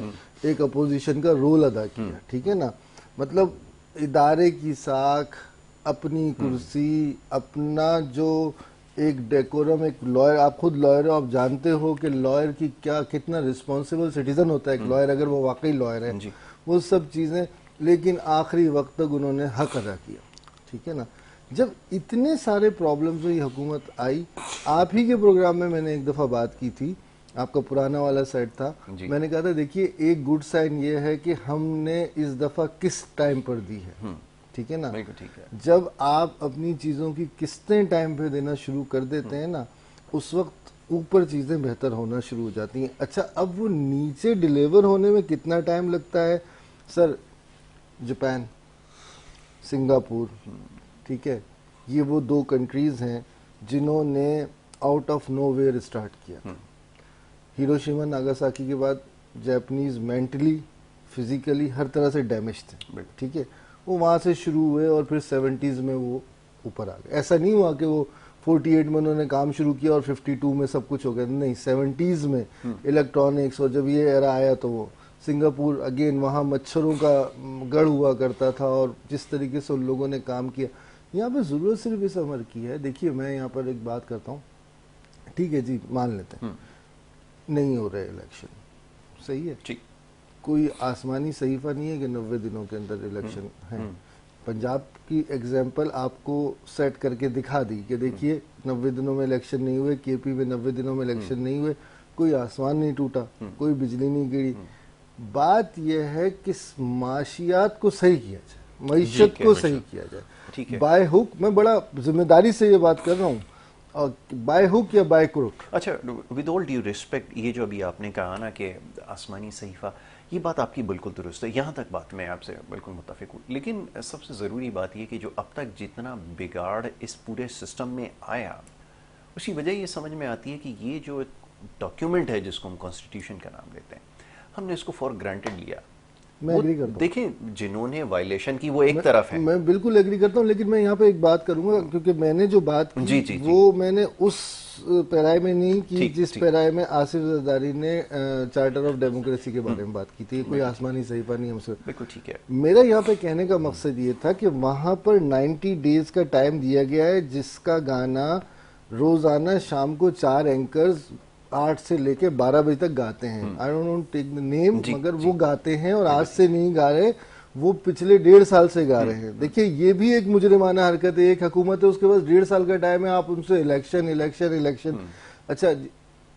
एक अपोजिशन का रोल अदा किया, ठीक है ना। मतलब इदारे की साख, अपनी कुर्सी, अपना जो एक डेकोरम, एक लॉयर, आप खुद लॉयर हो, आप जानते हो कि लॉयर की क्या, कितना रिस्पॉन्सिबल सिटीजन होता है एक लॉयर, अगर वो वाकई लॉयर है, जी। वो सब चीजें। लेकिन आखिरी वक्त तक उन्होंने हक अदा किया, ठीक है ना। जब इतने सारे प्रॉब्लम्स में ये हुकूमत आई, आप ही के प्रोग्राम में मैंने एक दफा बात की थी, आपका पुराना वाला सेट था, जी। मैंने कहा था देखिए एक गुड साइन ये है कि हमने इस दफा किस्त टाइम पर दी है, ठीक है ना। बिल्कुल ठीक है। जब आप अपनी चीजों की किस्तें टाइम पे देना शुरू कर देते हैं ना, उस वक्त ऊपर चीजें बेहतर होना शुरू हो जाती हैं। अच्छा, अब वो नीचे डिलीवर होने में कितना टाइम लगता है सर? जापान, सिंगापुर, ठीक है, ये वो 2 कंट्रीज हैं जिन्होंने आउट ऑफ नोवेयर स्टार्ट किया था। हिरोशिमा नागासाकी के बाद जापानीज मेंटली, फिजिकली हर तरह से डैमेज थे, ठीक है, वो वहां से शुरू हुए और फिर 70s में वो ऊपर आ गए। ऐसा नहीं हुआ कि वो 48 में उन्होंने काम शुरू किया और 52 में सब कुछ हो गया, नहीं, 70s में इलेक्ट्रॉनिक्स, और जब ये एरा आया तो वो सिंगापुर अगेन, वहाँ मच्छरों का गढ़ हुआ करता था, और जिस तरीके से उन लोगों ने काम किया। यहाँ पे जरूरत सिर्फ इस अमर की है। देखिए मैं यहाँ पर एक बात करता हूँ, ठीक है जी, मान लेते हैं नहीं हो रहे इलेक्शन, सही है, ठीक, कोई आसमानी सहीफा नहीं है कि 90 दिनों के अंदर इलेक्शन है। पंजाब की एग्जाम्पल आपको सेट करके दिखा दी कि देखिए 90 दिनों में इलेक्शन नहीं हुए, केपी में 90 दिनों में इलेक्शन नहीं हुए, कोई आसमान नहीं टूटा, कोई बिजली नहीं गिरी। बात यह है कि माशियात को सही किया जाए, मईशत को सही किया जाए, ठीक है। बाय हुक, मैं बड़ा जिम्मेदारी से ये बात कर रहा हूँ, और बाय हुक या बाय क्रुक। अच्छा, विद ऑल ड्यू रिस्पेक्ट, ये जो अभी आपने कहा ना कि आसमानी सहीफा, ये बात आपकी बिल्कुल दुरुस्त है, यहाँ तक बात मैं आपसे बिल्कुल मुत्तफिक हूँ। लेकिन सबसे ज़रूरी बात ये कि जो अब तक जितना बिगाड़ इस पूरे सिस्टम में आया, उसकी वजह ये समझ में आती है कि ये जो डॉक्यूमेंट है जिसको हम कॉन्स्टिट्यूशन का नाम लेते हैं, हमने इसको फॉर ग्रांटेड लिया। मैं एग्री करता हूँ, देखें जिन्होंने वायलेशन की वो एक तरफ है, मैं बिल्कुल एग्री करता हूँ, लेकिन मैं यहाँ पे एक बात करूंगा, क्योंकि मैंने जो बात की जी, जी, वो मैंने उस पैराए में नहीं की ठीक, जिस ठीक। पैराए में आसिफ जरदारी ने चार्टर ऑफ डेमोक्रेसी के बारे में बात की थी। कोई आसमानी सहीफा नहीं हमसे, बिल्कुल ठीक है। मेरा यहाँ पे कहने का मकसद ये था कि वहां पर 90 डेज का टाइम दिया गया है, जिसका गाना रोजाना शाम को 4 एंकर्स 8 से लेके 12 बजे तक गाते हैं। I don't want take the name, मगर वो गाते हैं, और आज से नहीं गा रहे, वो पिछले 1.5 साल से गा रहे हैं। देखिए ये भी एक मुजरिमाना हरकत है, एक हुकूमत है, उसके पास 1.5 साल का टाइम है, आप उनसे इलेक्शन इलेक्शन इलेक्शन। अच्छा,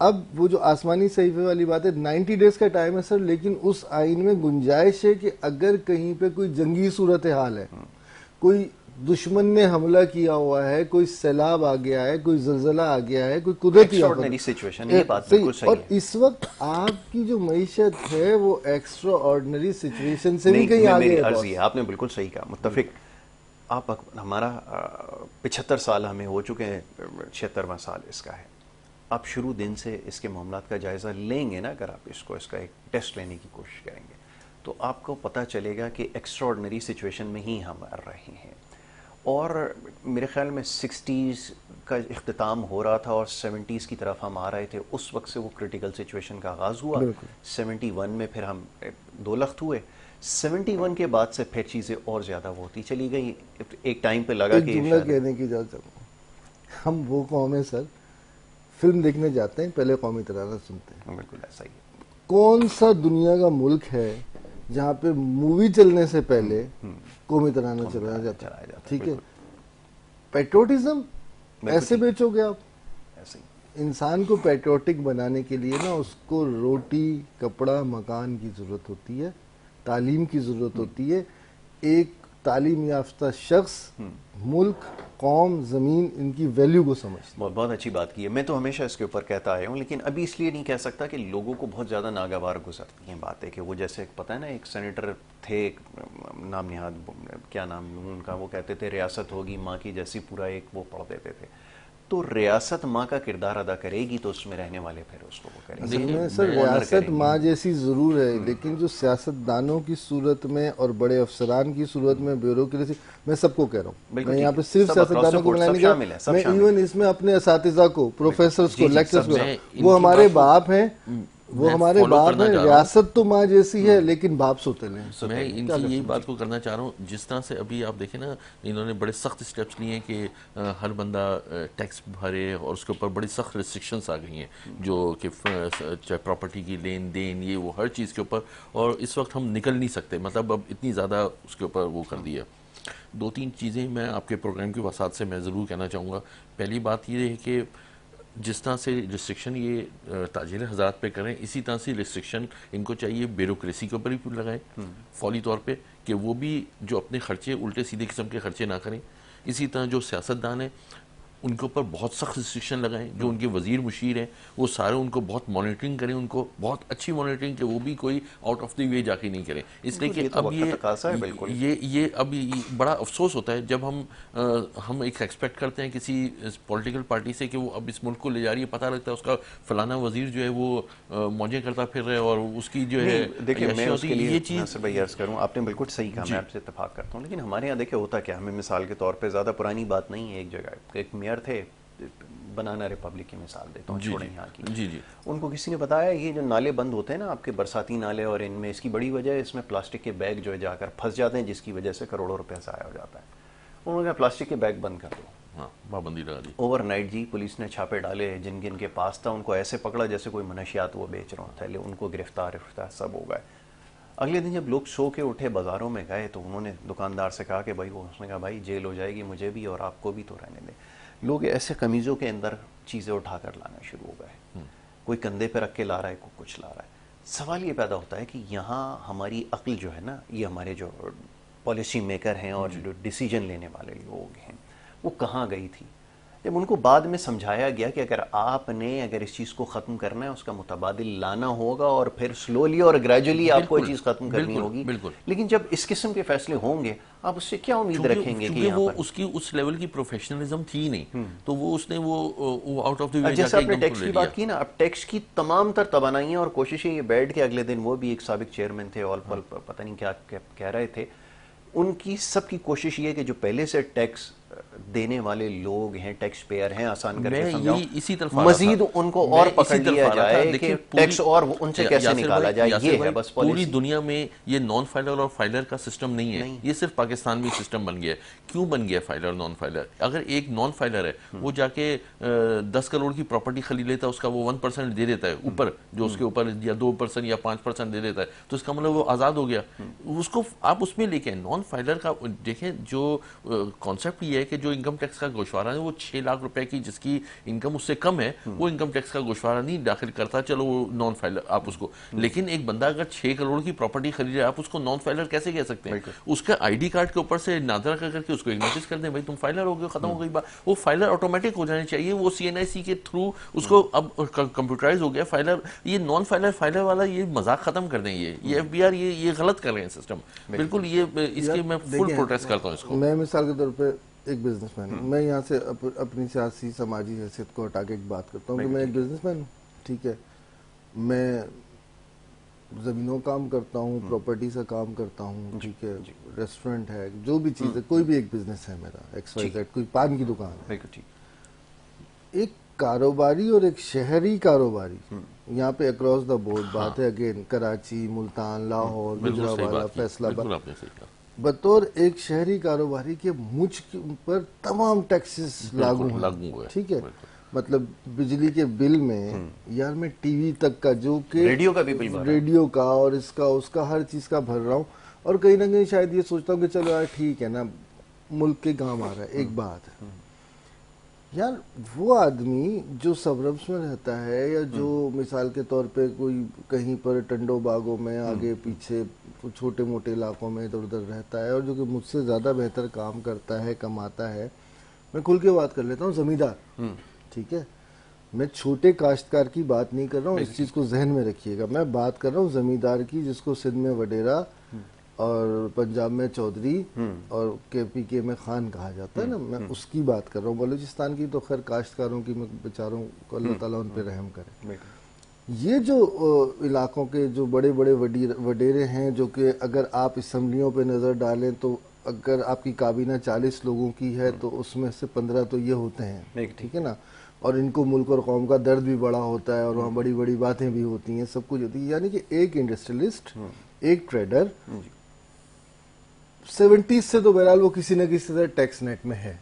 अब वो जो आसमानी सहीफे वाली बात है, 90 डेज का टाइम है सर, लेकिन उस आइन में गुंजाइश है कि अगर कहीं पे कोई जंगी सूरत हाल है, कोई दुश्मन ने हमला किया हुआ है, कोई सैलाब आ गया है, कोई जलजला आ गया है, कोई कुदरती एक्स्ट्राऑर्डिनरी सिचुएशन, ये बात बिल्कुल सही और है। इस वक्त आपकी जो मईशत है वो एक्स्ट्रा ऑर्डिनरी सिचुएशन से भी कहीं आगे मेरी है अर्जी है, बॉस। आपने बिल्कुल सही कहा, मुत्तफिक। आप हमारा 75 साल हमें हो चुके हैं, 76वां साल इसका है। आप शुरू दिन से इसके मामलात का जायज़ा लेंगे ना, अगर आप इसका एक टेस्ट लेने की कोशिश करेंगे, तो आपको पता चलेगा कि एक्स्ट्राऑर्डिनरी सिचुएशन में ही हम रहे हैं। और मेरे ख्याल में 60s का इख्तिताम हो रहा था और 70s की तरफ हम आ रहे थे, उस वक्त से वो क्रिटिकल सिचुएशन का आगाज़ हुआ। 71 में फिर हम दो लख्त हुए, 71 के बाद से फिर चीज़ें और ज़्यादा वो होती चली गई। एक टाइम पे लगा कि जुमला कहने की इजाज़त, हम वो कौम है सर, फिल्म देखने जाते हैं पहले कौमी तराना सुनते हैं। बिल्कुल ऐसा ही है। कौन सा दुनिया का मुल्क है जहाँ पे मूवी चलने से पहले कौमी तराना चलाया जाता है? ठीक है, पेट्रोटिज्म ऐसे बेचोगे आप? ऐसे ही इंसान को पेट्रोटिक बनाने के लिए ना उसको रोटी, कपड़ा, मकान की जरूरत होती है, तालीम की जरूरत होती है। एक तालीम याफ्ता शख्स मुल्क, कौम, ज़मीन, इनकी वैल्यू को समझता है। बहुत अच्छी बात की है। मैं तो हमेशा इसके ऊपर कहता आया हूँ, लेकिन अभी इसलिए नहीं कह सकता कि लोगों को बहुत ज़्यादा नागवार गुजरती हैं बातें, कि वो जैसे पता है ना, एक सेनेटर थे, एक नाम निहाद, क्या नाम उनका, वो कहते थे रियासत होगी माँ की जैसी, पूरा एक वो पढ़ देते थे। तो रियासत माँ का किरदार अदा करेगी तो उसमें रहने वाले फिर उसको वो करेंगे। असल में सर रियासत माँ जैसी ज़रूर है, लेकिन जो सियासतदानों की सूरत में और बड़े अफसरान की सूरत में, ब्यूरोक्रेसी, मैं सबको कह रहा हूँ, मैं यहाँ पे सिर्फ सियासतदानों को बुलाने का, मैं इवन इसमें अपने असातिज़ा को, प्रोफेसर्स को, लेक्चर्स को, वो हमारे बाप हैं, वो हमारे बाप हैं। रियासत तो माँ जैसी है, लेकिन बाप सोते नहीं। मैं इनकी यही बात को करना चाह रहा हूँ, जिस तरह से अभी आप देखें ना, इन्होंने बड़े सख्त स्टेप्स लिए हैं कि हर बंदा टैक्स भरे, और उसके ऊपर बड़ी सख्त रिस्ट्रिक्शंस आ गई हैं, जो कि चाहे प्रॉपर्टी की लेन देन, ये वो हर चीज़ के ऊपर, और इस वक्त हम निकल नहीं सकते, मतलब अब इतनी ज़्यादा उसके ऊपर वो कर दिया। दो तीन चीज़ें मैं आपके प्रोग्राम के वसात से मैं ज़रूर कहना चाहूँगा। पहली बात ये है कि जिस तरह से रिस्ट्रिक्शन ये ताजिर हज़रात पे करें, इसी तरह से रिस्ट्रिक्शन इनको चाहिए ब्यूरोक्रेसी के ऊपर भी लगाएं फौरी तौर पे, कि वो भी जो अपने खर्चे उल्टे सीधे किस्म के खर्चे ना करें। इसी तरह जो सियासतदान हैं उनके ऊपर बहुत सख्त रिस्ट्रिक्शन लगाएं, जो उनके वजीर मुशीर हैं वो सारे उनको बहुत मॉनिटरिंग करें, उनको बहुत अच्छी मॉनिटरिंग, कि वो भी कोई आउट ऑफ द वे जाके नहीं करें। इसलिए कि अब ये अब बड़ा अफसोस होता है जब हम एक एक्सपेक्ट करते हैं किसी पॉलिटिकल पार्टी से कि वो अब इस मुल्क को ले जा रही है, पता लगता है उसका फलाना वजीर जो है वो मौजें करता फिर रहे, और उसकी जो है, देखिए मैं उसके लिए नासिर भाई अर्ज करूँ, आपने बिल्कुल सही कहा, मैं आपसे इत्तेफाक करता हूँ। लेकिन हमारे यहाँ देखिए होता क्या, हमें मिसाल के तौर पर ज़्यादा पुरानी बात नहीं है, एक जगह एक मेयर थे, बनाना रिपब्लिक की मिसाल देता हूँ, छोड़ें यहाँ की। जी। उनको किसी ने बताया ये जो नाले बंद होते हैं ना आपके, बरसाती नाले, और इनमें इसकी बड़ी वजह है, इसमें प्लास्टिक के बैग जो है जाकर फंस जाते हैं, जिसकी वजह से करोड़ों रुपया ज़ाया हो जाता है। उन्होंने कहा प्लास्टिक के बैग बंद कर दो। हाँ, पाबंदी लगा दी। ओवरनाइट जी पुलिस ने छापे डाले, जिन जिन के पास था उनको ऐसे पकड़ा जैसे कोई मनशियात वो बेच रहा था, उनको गिरफ्तार सब हो गए। अगले दिन जब लोग सो के उठे बाज़ारों में गए तो उन्होंने दुकानदार से कहा कि भाई, वो उसने कहा भाई जेल हो जाएगी मुझे भी और आपको भी, तो रहने दें। लोग ऐसे कमीज़ों के अंदर चीज़ें उठाकर लाना शुरू हो गए, कोई कंधे पे रख के ला रहा है, कोई कुछ ला रहा है। सवाल ये पैदा होता है कि यहाँ हमारी अक्ल जो है ना, ये हमारे जो पॉलिसी मेकर हैं और जो डिसीजन लेने वाले लोग हैं, वो कहाँ गई थी जब उनको बाद में समझाया गया कि अगर इस चीज़ को ख़त्म करना है, उसका मुतबादिल लाना होगा, और फिर स्लोली और ग्रेजुअली आपको ये चीज़ ख़त्म करनी होगी। लेकिन जब इस किस्म के फैसले होंगे, आप उससे क्या उम्मीद रखेंगे कि वो उसकी उस लेवल की प्रोफेशनलिज्म थी नहीं, तो वो उसने वो आउट ऑफ द वे, जैसे आपने टैक्स की बात की ना, अब टैक्स की तमाम तर तवानाइयाँ और कोशिशें, ये बैठ के अगले दिन, वो भी एक साबिक चेयरमैन थे, ऑल पता नहीं क्या कह रहे थे, उनकी सबकी कोशिश ये है कि जो पहले से टैक्स देने वाले लोग हैं, टैक्स पेयर हैं, आसान करके समझाऊं, इसी तरफ मजीद उनको और पकड़ लिया जाए कि टैक्स और उनसे कैसे निकाला जाए। ये है बस पूरी दुनिया में ये नॉन फाइलर और फाइलर का सिस्टम नहीं है, ये सिर्फ पाकिस्तान में सिस्टम बन गया है। क्यों बन गया फाइलर नॉन फाइलर? अगर एक नॉन फाइलर है वो जाके 10 करोड़ की प्रॉपर्टी खरीद लेता है, उसका वो 1% दे देता है ऊपर, जो उसके ऊपर या 2% या 5% दे देता है, तो इसका मतलब वो आज़ाद हो गया। उसको आप उसमें लेके नॉन फाइलर का देखें, जो कॉन्सेप्ट ये है कि जो इनकम टैक्स का गोशवारा है वो 6 लाख रुपए की जिसकी इनकम उससे कम है, वो इनकम टैक्स का गोशवारा नहीं दाखिल करता, चलो वो नॉन फाइलर आप उसको। लेकिन एक बंदा अगर 6 करोड़ की प्रॉपर्टी खरीदे, आप उसको नॉन फाइलर कैसे कह सकते हैं? उसका आईडी कार्ड के ऊपर से नादरा करके उसको एक नोटिस कर दें, भाई तुम फाइलर हो गए, खत्म हो गई बात। वो फाइलर ऑटोमेटिक हो जानी चाहिए, वो CNIC के थ्रू उसको अब कंप्यूटराइज हो गया फाइलर। ये नॉन फाइलर वाला ये मजाक खत्म कर दें, ये FBR ये गलत कर रहे हैं सिस्टम, बिल्कुल। ये इसके मैं फुल प्रोटेस्ट करता हूँ इसको। मैं मिसाल के तौर पे एक बिजनेसमैन हूँ, मैं यहाँ से अपनी सियासी समाजी हैसियत को हटा के एक बात करता हूँ कि मैं एक बिजनेसमैन हूँ, ठीक है। मैं जमीनों काम करता हूँ, प्रॉपर्टी से काम करता हूँ, ठीक है, रेस्टोरेंट है, जो भी चीज़ है, कोई भी एक बिजनेस है मेरा, XYZ, कोई पान की दुकान है। बिल्कुल ठीक। एक कारोबारी और एक शहरी कारोबारी, यहाँ पे अक्रॉस द बोर्ड बात है, अगेन कराची, मुल्तान, लाहौर, गुजरावाला, फैसलाबाद, बतौर एक शहरी कारोबारी के मुझ पर तमाम टैक्सेस लागू हैं, ठीक है। मतलब बिजली के बिल में यार मैं टीवी तक का, जो कि रेडियो का भी बिल भर रहा हूं, रेडियो का और इसका उसका हर चीज का भर रहा हूँ, और कहीं ना कहीं शायद ये सोचता हूँ कि चलो यार ठीक है ना, मुल्क के काम आ रहा है। एक बात है यार, वो आदमी जो सबरब्स में रहता है, या जो मिसाल के तौर पे कोई कहीं पर टंडो बागों में आगे पीछे छोटे मोटे इलाकों में इधर उधर रहता है, और जो कि मुझसे ज्यादा बेहतर काम करता है, कमाता है, मैं खुल के बात कर लेता हूँ, जमींदार, ठीक है। मैं छोटे काश्तकार की बात नहीं कर रहा हूँ, इस चीज को जहन में रखिएगा। मैं बात कर रहा हूँ जमींदार की, जिसको सिंध में वडेरा और पंजाब में चौधरी और KPK में खान कहा जाता है ना, मैं उसकी बात कर रहा हूँ। बलूचिस्तान की तो खैर काश्तकारों की, मैं बेचारों को अल्लाह ताला उन पे रहम करे। ये जो इलाकों के जो बड़े बड़े वडेरे हैं, जो कि अगर आप असम्बलियों पे नजर डालें तो अगर आपकी काबीना 40 लोगों की है तो उसमें से 15 तो ये होते हैं, ठीक है ना, और इनको मुल्क और कौम का दर्द भी बड़ा होता है, और वहाँ बड़ी बड़ी बातें भी होती हैं, सब कुछ होती है। यानी कि एक इंडस्ट्रियलिस्ट, एक ट्रेडर 70 से तो बहरहाल वो किसी न किसी तरह टैक्स नेट में है,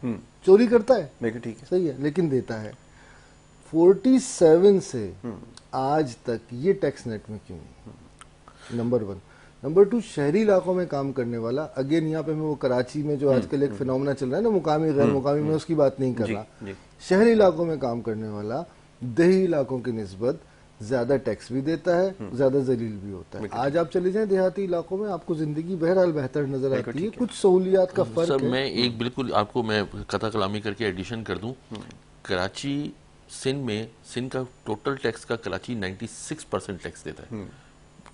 चोरी करता है, ठीक है, सही है, लेकिन देता है। 47 से आज तक ये टैक्स नेट में क्यों नहीं? नंबर 1। नंबर 2, शहरी इलाकों में काम करने वाला, अगेन यहाँ पे मैं वो कराची में जो आजकल एक फिनोमेना चल रहा है ना, मुकामी गैर मुकामी, में उसकी बात नहीं कर रहा। शहरी इलाकों में काम करने वाला देही इलाकों की निस्बत ज्यादा टैक्स भी देता है, ज्यादा जलील भी होता है। आज आप चले जाएं देहाती इलाकों में, आपको जिंदगी बहरहाल बेहतर नजर आती है, कुछ सहूलियात का फर्क है। मैं एक बिल्कुल आपको मैं कथा कलामी करके एडिशन कर दूं, कराची सिंध में, सिंध का टोटल टैक्स का कराची 96% टैक्स देता है।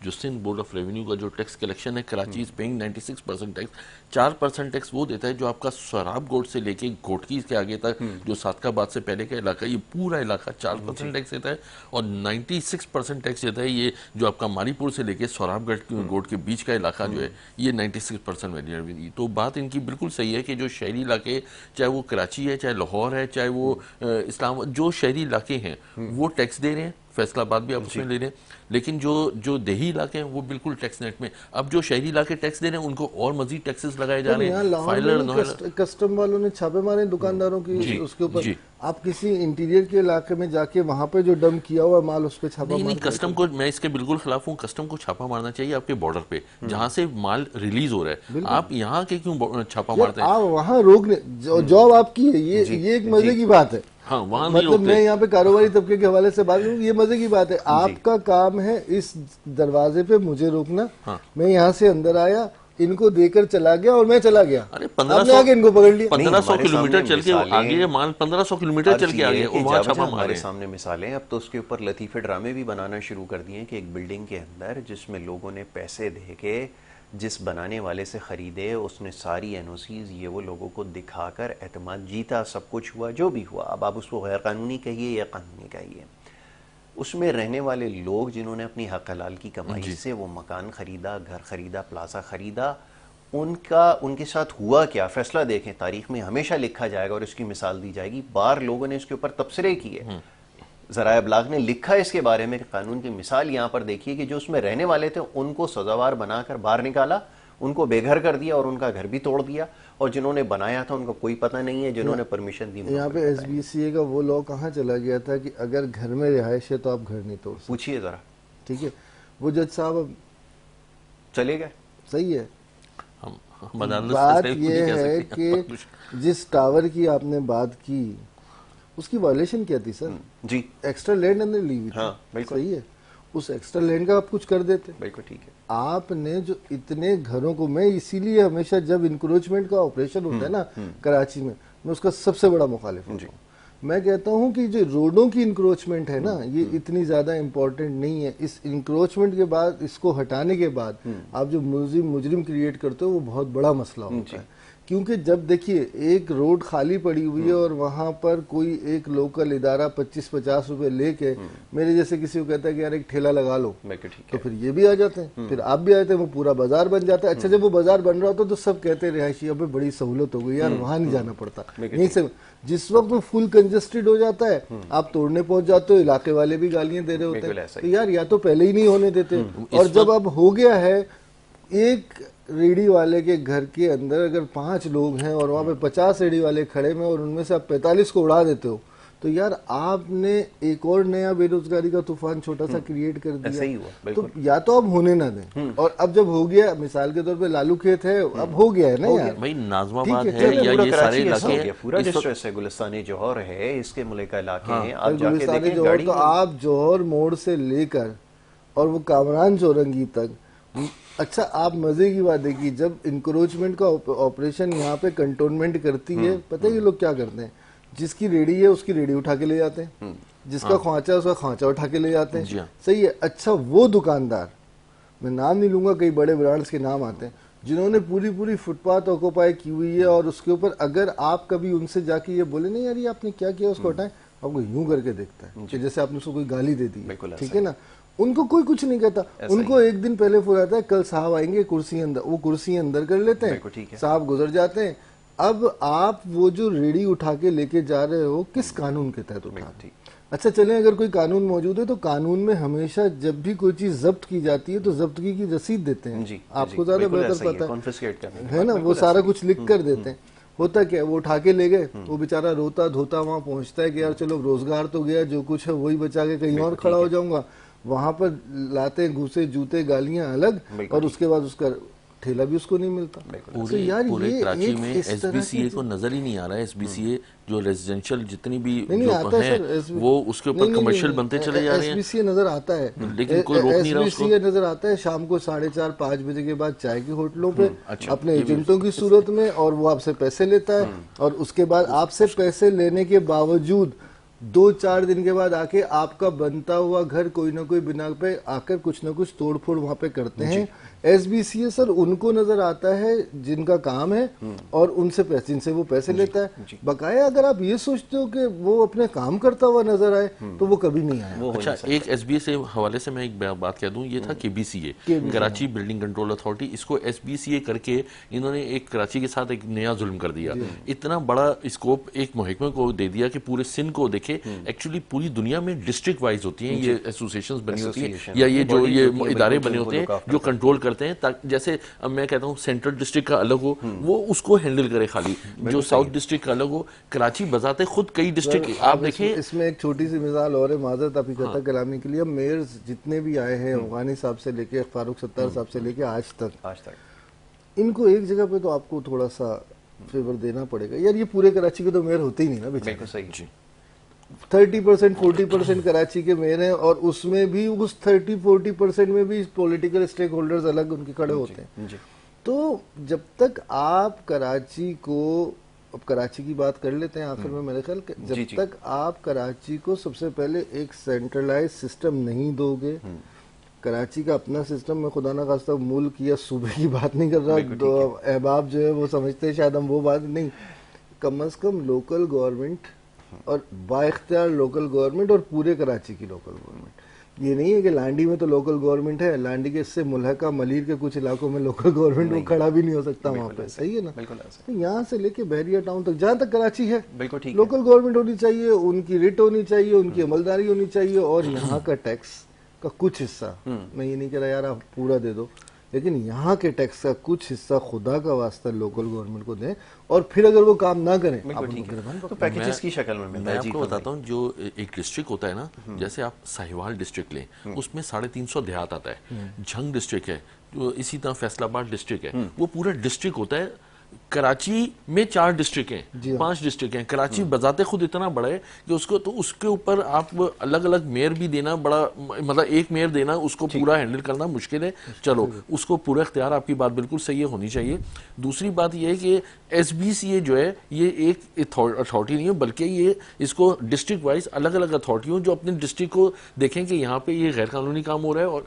जो सिंध बोर्ड ऑफ रेवेन्यू का जो टैक्स कलेक्शन है, Karachi is paying 96% tax. 4% tax वो देता है जो आपका सराब गोट से लेके घोटकी के आगे तक, जो सादकाबाद से पहले का इलाका, ये पूरा इलाका 4% टैक्स देता है। और 96% टैक्स देता है ये जो आपका मारीपुर से लेके सौराबगढ़ गोट के बीच का इलाका जो है, ये 96% वैल्यू। तो बात इनकी बिल्कुल सही है कि जो शहरी इलाके, चाहे वो कराची है, चाहे लाहौर है, चाहे वो इस्लाम, जो शहरी इलाके हैं वो टैक्स दे रहे हैं, फैसलाबाद भी आप उसमें ले रहे हैं, लेकिन जो देही इलाके हैं वो बिल्कुल टैक्स नेट में। अब जो शहरी इलाके टैक्स दे रहे हैं उनको और मजीद टैक्सेस लगाए जा रहे हैं। कस्टम वालों ने छापे मारे दुकानदारों की उसके ऊपर। आप किसी इंटीरियर के इलाके में जाके वहां पे जो डंप किया हुआ माल उस पे छापा नहीं, कस्टम को मैं इसके बिल्कुल खिलाफ हूँ। कस्टम को छापा मारना चाहिए आपके बॉर्डर पे जहाँ से माल रिलीज हो रहा है। आप यहाँ के क्यों छापा मारते हैं? आप वहाँ रोकने जॉब आपकी है, ये एक मजे की बात है। हाँ, वहाँ मतलब मैं यहाँ पे कारोबारी तबके के हवाले से बात करूँ, ये मजे की बात है। आपका काम है इस दरवाजे पे मुझे रोकना। हाँ। मैं यहाँ से अंदर आया, इनको देकर चला गया और मैं चला गया। अरे 1500 इनको पकड़ लिया। 1500 किलोमीटर चल के आगे माल 1500 किलोमीटर चल के आगे वहाँ छापा मारे। हमारे सामने मिसालें, अब तो उसके ऊपर लतीफे ड्रामे भी बनाना शुरू कर दिए कि एक बिल्डिंग के अंदर जिसमें लोगों ने पैसे दे के जिस बनाने वाले से ख़रीदे, उसने सारी एनओसीज ये वो लोगों को दिखाकर एतमाद जीता, सब कुछ हुआ जो भी हुआ। अब आप उसको गैर कानूनी कहिए या कानूनी कहिए, उसमें रहने वाले लोग जिन्होंने अपनी हक हलाल की कमाई से वो मकान ख़रीदा, घर ख़रीदा, प्लाजा ख़रीदा, उनके साथ हुआ क्या? फैसला देखें, तारीख में हमेशा लिखा जाएगा और इसकी मिसाल दी जाएगी। बार लोगों ने इसके ऊपर तबसरे किए, ज़राए अबलाग ने लिखा इसके बारे में। कानून की मिसाल यहाँ पर देखिए कि जो उसमें रहने वाले थे उनको सजावार बनाकर बाहर निकाला, उनको बेघर कर दिया और उनका घर भी तोड़ दिया, और जिन्होंने बनाया था उनका कोई पता नहीं है, जिन्होंने परमिशन दी। यहाँ पे SBCA का वो लॉ कहाँ चला गया था कि अगर घर में रिहाइश है तो आप घर नहीं तोड़ सकते? पूछिए जरा, ठीक है, वो जज साहब अब चले गए। सही है। बात ये है कि जिस टावर की आपने बात की उसकी वायलेशन क्या थी सर? जी, एक्स्ट्रा लैंड अंदर ली हुई थी। हाँ, बिल्कुल सही है। उस एक्स्ट्रा लैंड का आप कुछ कर देते। बिल्कुल ठीक है। आपने जो इतने घरों को, मैं इसीलिए हमेशा जब इंक्रोचमेंट का ऑपरेशन होता है ना कराची में, मैं उसका सबसे बड़ा मुखालिफ हूँ। मैं कहता हूँ कि जो रोडों की इंक्रोचमेंट है ना, ये इतनी ज्यादा इंपॉर्टेंट नहीं है। इस इंक्रोचमेंट के बाद, इसको हटाने के बाद आप जो मुजरिम क्रिएट करते हो वो बहुत बड़ा मसला होता है। क्योंकि जब देखिए एक रोड खाली पड़ी हुई है और वहां पर कोई एक लोकल इदारा 25-50 रुपए लेके मेरे जैसे किसी को कहता है कि यार एक ठेला लगा लो, तो फिर ये भी आ जाते हैं, फिर आप भी आ जाते हैं, वो पूरा बाजार बन जाता है। अच्छा, जब वो बाजार बन रहा होता है तो सब कहते हैं रिहायशियों पे बड़ी सहूलत हो गई यार, वहां नहीं जाना पड़ता, यहीं से। जिस वक्त वो फुल कंजेस्टेड हो जाता है, आप तोड़ने पहुंच जाते हो, इलाके वाले भी गालियां दे रहे होते हैं, तो यार या तो पहले ही नहीं होने देते। और जब अब हो गया है, एक रेडी वाले के घर के अंदर अगर 5 लोग हैं और वहां पे 50 रेडी वाले खड़े में और उनमें से आप 45 को उड़ा देते हो, तो यार आपने एक और नया बेरोजगारी का तूफान छोटा सा क्रिएट कर दिया। ही हुआ, तो या तो अब होने ना दें, और अब जब हो गया, मिसाल के तौर पे लालू खेत है, अब हो गया है ना यार, भाई नाजमाबाद ठीक है या ये सारे इलाके हैं, पूरा डिस्ट्रेस है, गुलिस्तानी जौहर है, इसके मुल्का इलाके हैं, आप जाके गुलिस्तानी देखें जौहर, गाड़ी तो आप जौहर मोड़ से लेकर और वो कामरान चौरंगी तक। अच्छा, आप मजे की बात देखिए, जब इंक्रोचमेंट का ऑपरेशन यहाँ पे कंटोनमेंट करती है, पता है ये लोग क्या करते हैं, जिसकी रेडी है उसकी रेडी उठा के ले जाते हैं, जिसका ख्वांचा है उसका ख्वांचा उठा के ले जाते हैं, सही है। अच्छा, वो दुकानदार, मैं नाम नहीं लूंगा, कई बड़े ब्रांड्स के नाम आते हैं, जिन्होंने पूरी पूरी फुटपाथ ऑक्यूपाई की हुई है, और उसके ऊपर अगर आप कभी उनसे जाके ये बोले नहीं यार ये आपने क्या किया, उसको हटाएं, आपको यूं करके देखता है कि जैसे आपने उसको कोई गाली दे दी, ठीक है ना। उनको कोई कुछ नहीं कहता, उनको एक दिन पहले फोन आता है कल साहब आएंगे, कुर्सी अंदर, वो कुर्सी अंदर कर लेते हैं, साहब गुजर जाते हैं। अब आप वो जो रेडी उठा के लेके जा रहे हो, किस कानून के तहत उठा? अच्छा, चलें अगर कोई कानून मौजूद है तो कानून में हमेशा जब भी कोई चीज जब्त की जाती है तो जब्तगी की रसीद देते हैं, आपको ज्यादा बेहतर पता है ना, वो सारा कुछ लिख कर देते हैं। होता क्या, वो उठा के ले गए, वो बेचारा रोता धोता वहां पहुंचता है कि यार चलो रोजगार तो गया, जो कुछ है वही बचा के कहीं और खड़ा हो जाऊंगा। वहां पर लाते घुसे जूते गालियां अलग, और उसके बाद उसका ठेला भी उसको नहीं मिलता। पूरे कराची में एसबीसीए को नजर ही नहीं आ रहा है। एसबीसीए जो रेजिडेंशियल जितनी भी जो है वो उसके ऊपर कमर्शियल बनते चले जा रहे हैं। एसबीसीए नजर आता है, लेकिन कोई रोक नहीं रहा उसको। एसबीसीए नजर आता है शाम को 4:30-5 बजे के बाद चाय की होटलों पे अपने एजेंटों की सूरत में, और वो आपसे पैसे लेता है, और उसके बाद आपसे पैसे लेने के बावजूद 2-4 दिन के बाद आके आपका बनता हुआ घर कोई ना कोई बिना पे आकर कुछ ना कुछ तोड़फोड़ वहां पे करते हैं। एसबीसीए सर उनको नजर आता है जिनका काम है, और उनसे पैसे, जिनसे वो पैसे लेता है। बकाया अगर आप ये सोचते हो कि वो अपने काम करता हुआ नजर आए, तो वो कभी नहीं आया। अच्छा, एक एसबीए हवाले से मैं एक बात कह दूं, ये था केबीसीए, कराची बिल्डिंग कंट्रोल अथॉरिटी, इसको एसबीसीए करके इन्होंने एक कराची के साथ एक नया जुल्म कर दिया। इतना बड़ा स्कोप एक महकमे को दे दिया कि पूरे सिंध को देखे। एक्चुअली पूरी दुनिया में डिस्ट्रिक्ट वाइज होती हैं ये एसोसिएशंस बनी होती हैं, या ये जो ये इदारे बने होते हैं जो कंट्रोल करते हैं, ताकि जैसे अब मैं कहता हूँ सेंट्रल डिस्ट्रिक्ट का अलग हो, वो उसको हैंडल करे, खाली जो साउथ डिस्ट्रिक्ट का अलग हो। कराची बजाते खुद कई डिस्ट्रिक्ट आप देखें। इसमें एक छोटी सी मिसाल और है, माजरत आपकी कहता कलामी के लिए, मेयर्स जितने भी आए हैं, अफगानी साहब से लेके फारूक सत्तार साहब से लेके आज तक, इनको एक जगह पे तो आपको थोड़ा सा फेवर देना पड़ेगा यार, ये पूरे कराची के तो मेयर होते ही नहीं ना बेचारे। 30% 40% कराची के मेयर हैं, और उसमें भी उस 30-40% में भी पॉलिटिकल स्टेक होल्डर्स अलग उनके खड़े होते हैं। तो जब तक आप कराची को, अब कराची की बात कर लेते हैं आखिर में, मेरे ख्याल जब तक आप कराची को सबसे पहले एक सेंट्रलाइज सिस्टम नहीं दोगे, कराची का अपना सिस्टम, में खुदा ना खास्ता मुल्क या सूबे की बात नहीं कर रहा, अहबाब जो है वो समझते हैं शायद हम वो बात नहीं, कम अज कम लोकल गवर्नमेंट और बाइख्तियार लोकल गवर्नमेंट, और पूरे कराची की लोकल गवर्नमेंट। ये नहीं है कि लांडी में तो लोकल गवर्नमेंट है, लांडी के इससे मुल्हका मलीर के कुछ इलाकों में लोकल गवर्नमेंट वो खड़ा भी नहीं हो सकता वहाँ पे, सही है ना। तो यहाँ से लेके बहरिया टाउन तक जहाँ तक कराची है लोकल गवर्नमेंट होनी चाहिए, उनकी रिट होनी चाहिए, उनकी अमलदारी होनी चाहिए, और यहाँ का टैक्स का कुछ हिस्सा, मैं ये नहीं कह रहा यार आप पूरा दे दो, लेकिन यहाँ के टैक्स का कुछ हिस्सा खुदा का वास्ता लोकल गवर्नमेंट को दें, और फिर अगर वो काम ना करें तो पैकेजेस की शक्ल में मैं आपको बताता हूँ। जो एक डिस्ट्रिक्ट होता है ना, जैसे आप साहिवाल डिस्ट्रिक्ट लें, उसमें 350 देहात आता है। झंग डिस्ट्रिक्ट है, जो इसी तरह फैसलाबाद डिस्ट्रिक्ट है, वो पूरा डिस्ट्रिक्ट होता है। कराची में 4 डिस्ट्रिक्ट हैं, 5 डिस्ट्रिक्ट हैं। कराची बजाते खुद इतना बड़ा है कि उसको, तो उसके ऊपर आप अलग अलग मेयर भी देना बड़ा, मतलब एक मेयर देना उसको पूरा हैंडल करना मुश्किल है। चलो उसको पूरा इख्तियार, आपकी बात बिल्कुल सही है, होनी चाहिए। दूसरी बात यह है कि एसबीसीए जो है ये एक अथॉरिटी नहीं है, बल्कि ये इसको डिस्ट्रिक्ट वाइज अलग अलग अथॉरिटी हो जो अपने डिस्ट्रिक्ट को देखें कि यहाँ पे ये गैर कानूनी काम हो रहा है, और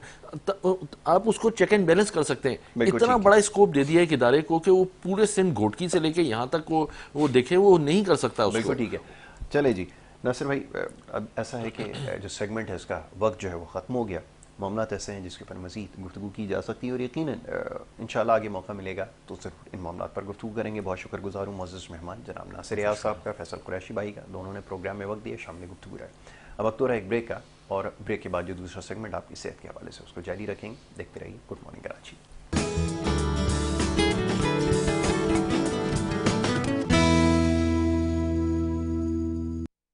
आप उसको चेक एंड बैलेंस कर सकते हैं। इतना बड़ा स्कोप दे दिया है एक इदारे को कि वो पूरे सिंध घोटकी से लेके यहाँ तक वो देखे, वो नहीं कर सकता उसको। बिल्कुल ठीक है। चले जी नासिर भाई, अब ऐसा है कि जो सेगमेंट है इसका वक्त जो है वो ख़त्म हो गया। मामलात ऐसे हैं जिसके ऊपर मज़ीद गुफ्तगू की जा सकती है और यकीनन इंशाल्लाह आगे मौका मिलेगा तो सिर्फ इन मामलात पर गुफ्तगू करेंगे। बहुत शुक्रगुजार हूँ मुअज़्ज़ज़ मेहमान जनाब नासिर रियाज़ साहब का, फैसल कुरैशी भाई का, दोनों ने प्रोग्राम में वक्त दिया, शामिल गुफ्तगू रहे। अब वक्त हो रहा है एक ब्रेक का, और ब्रेक के बाद जो दूसरा सेगमेंट आपकी सेहत के हवाले से उसको जारी रखेंगे। देखते रहिए गुड मॉर्निंग कराची।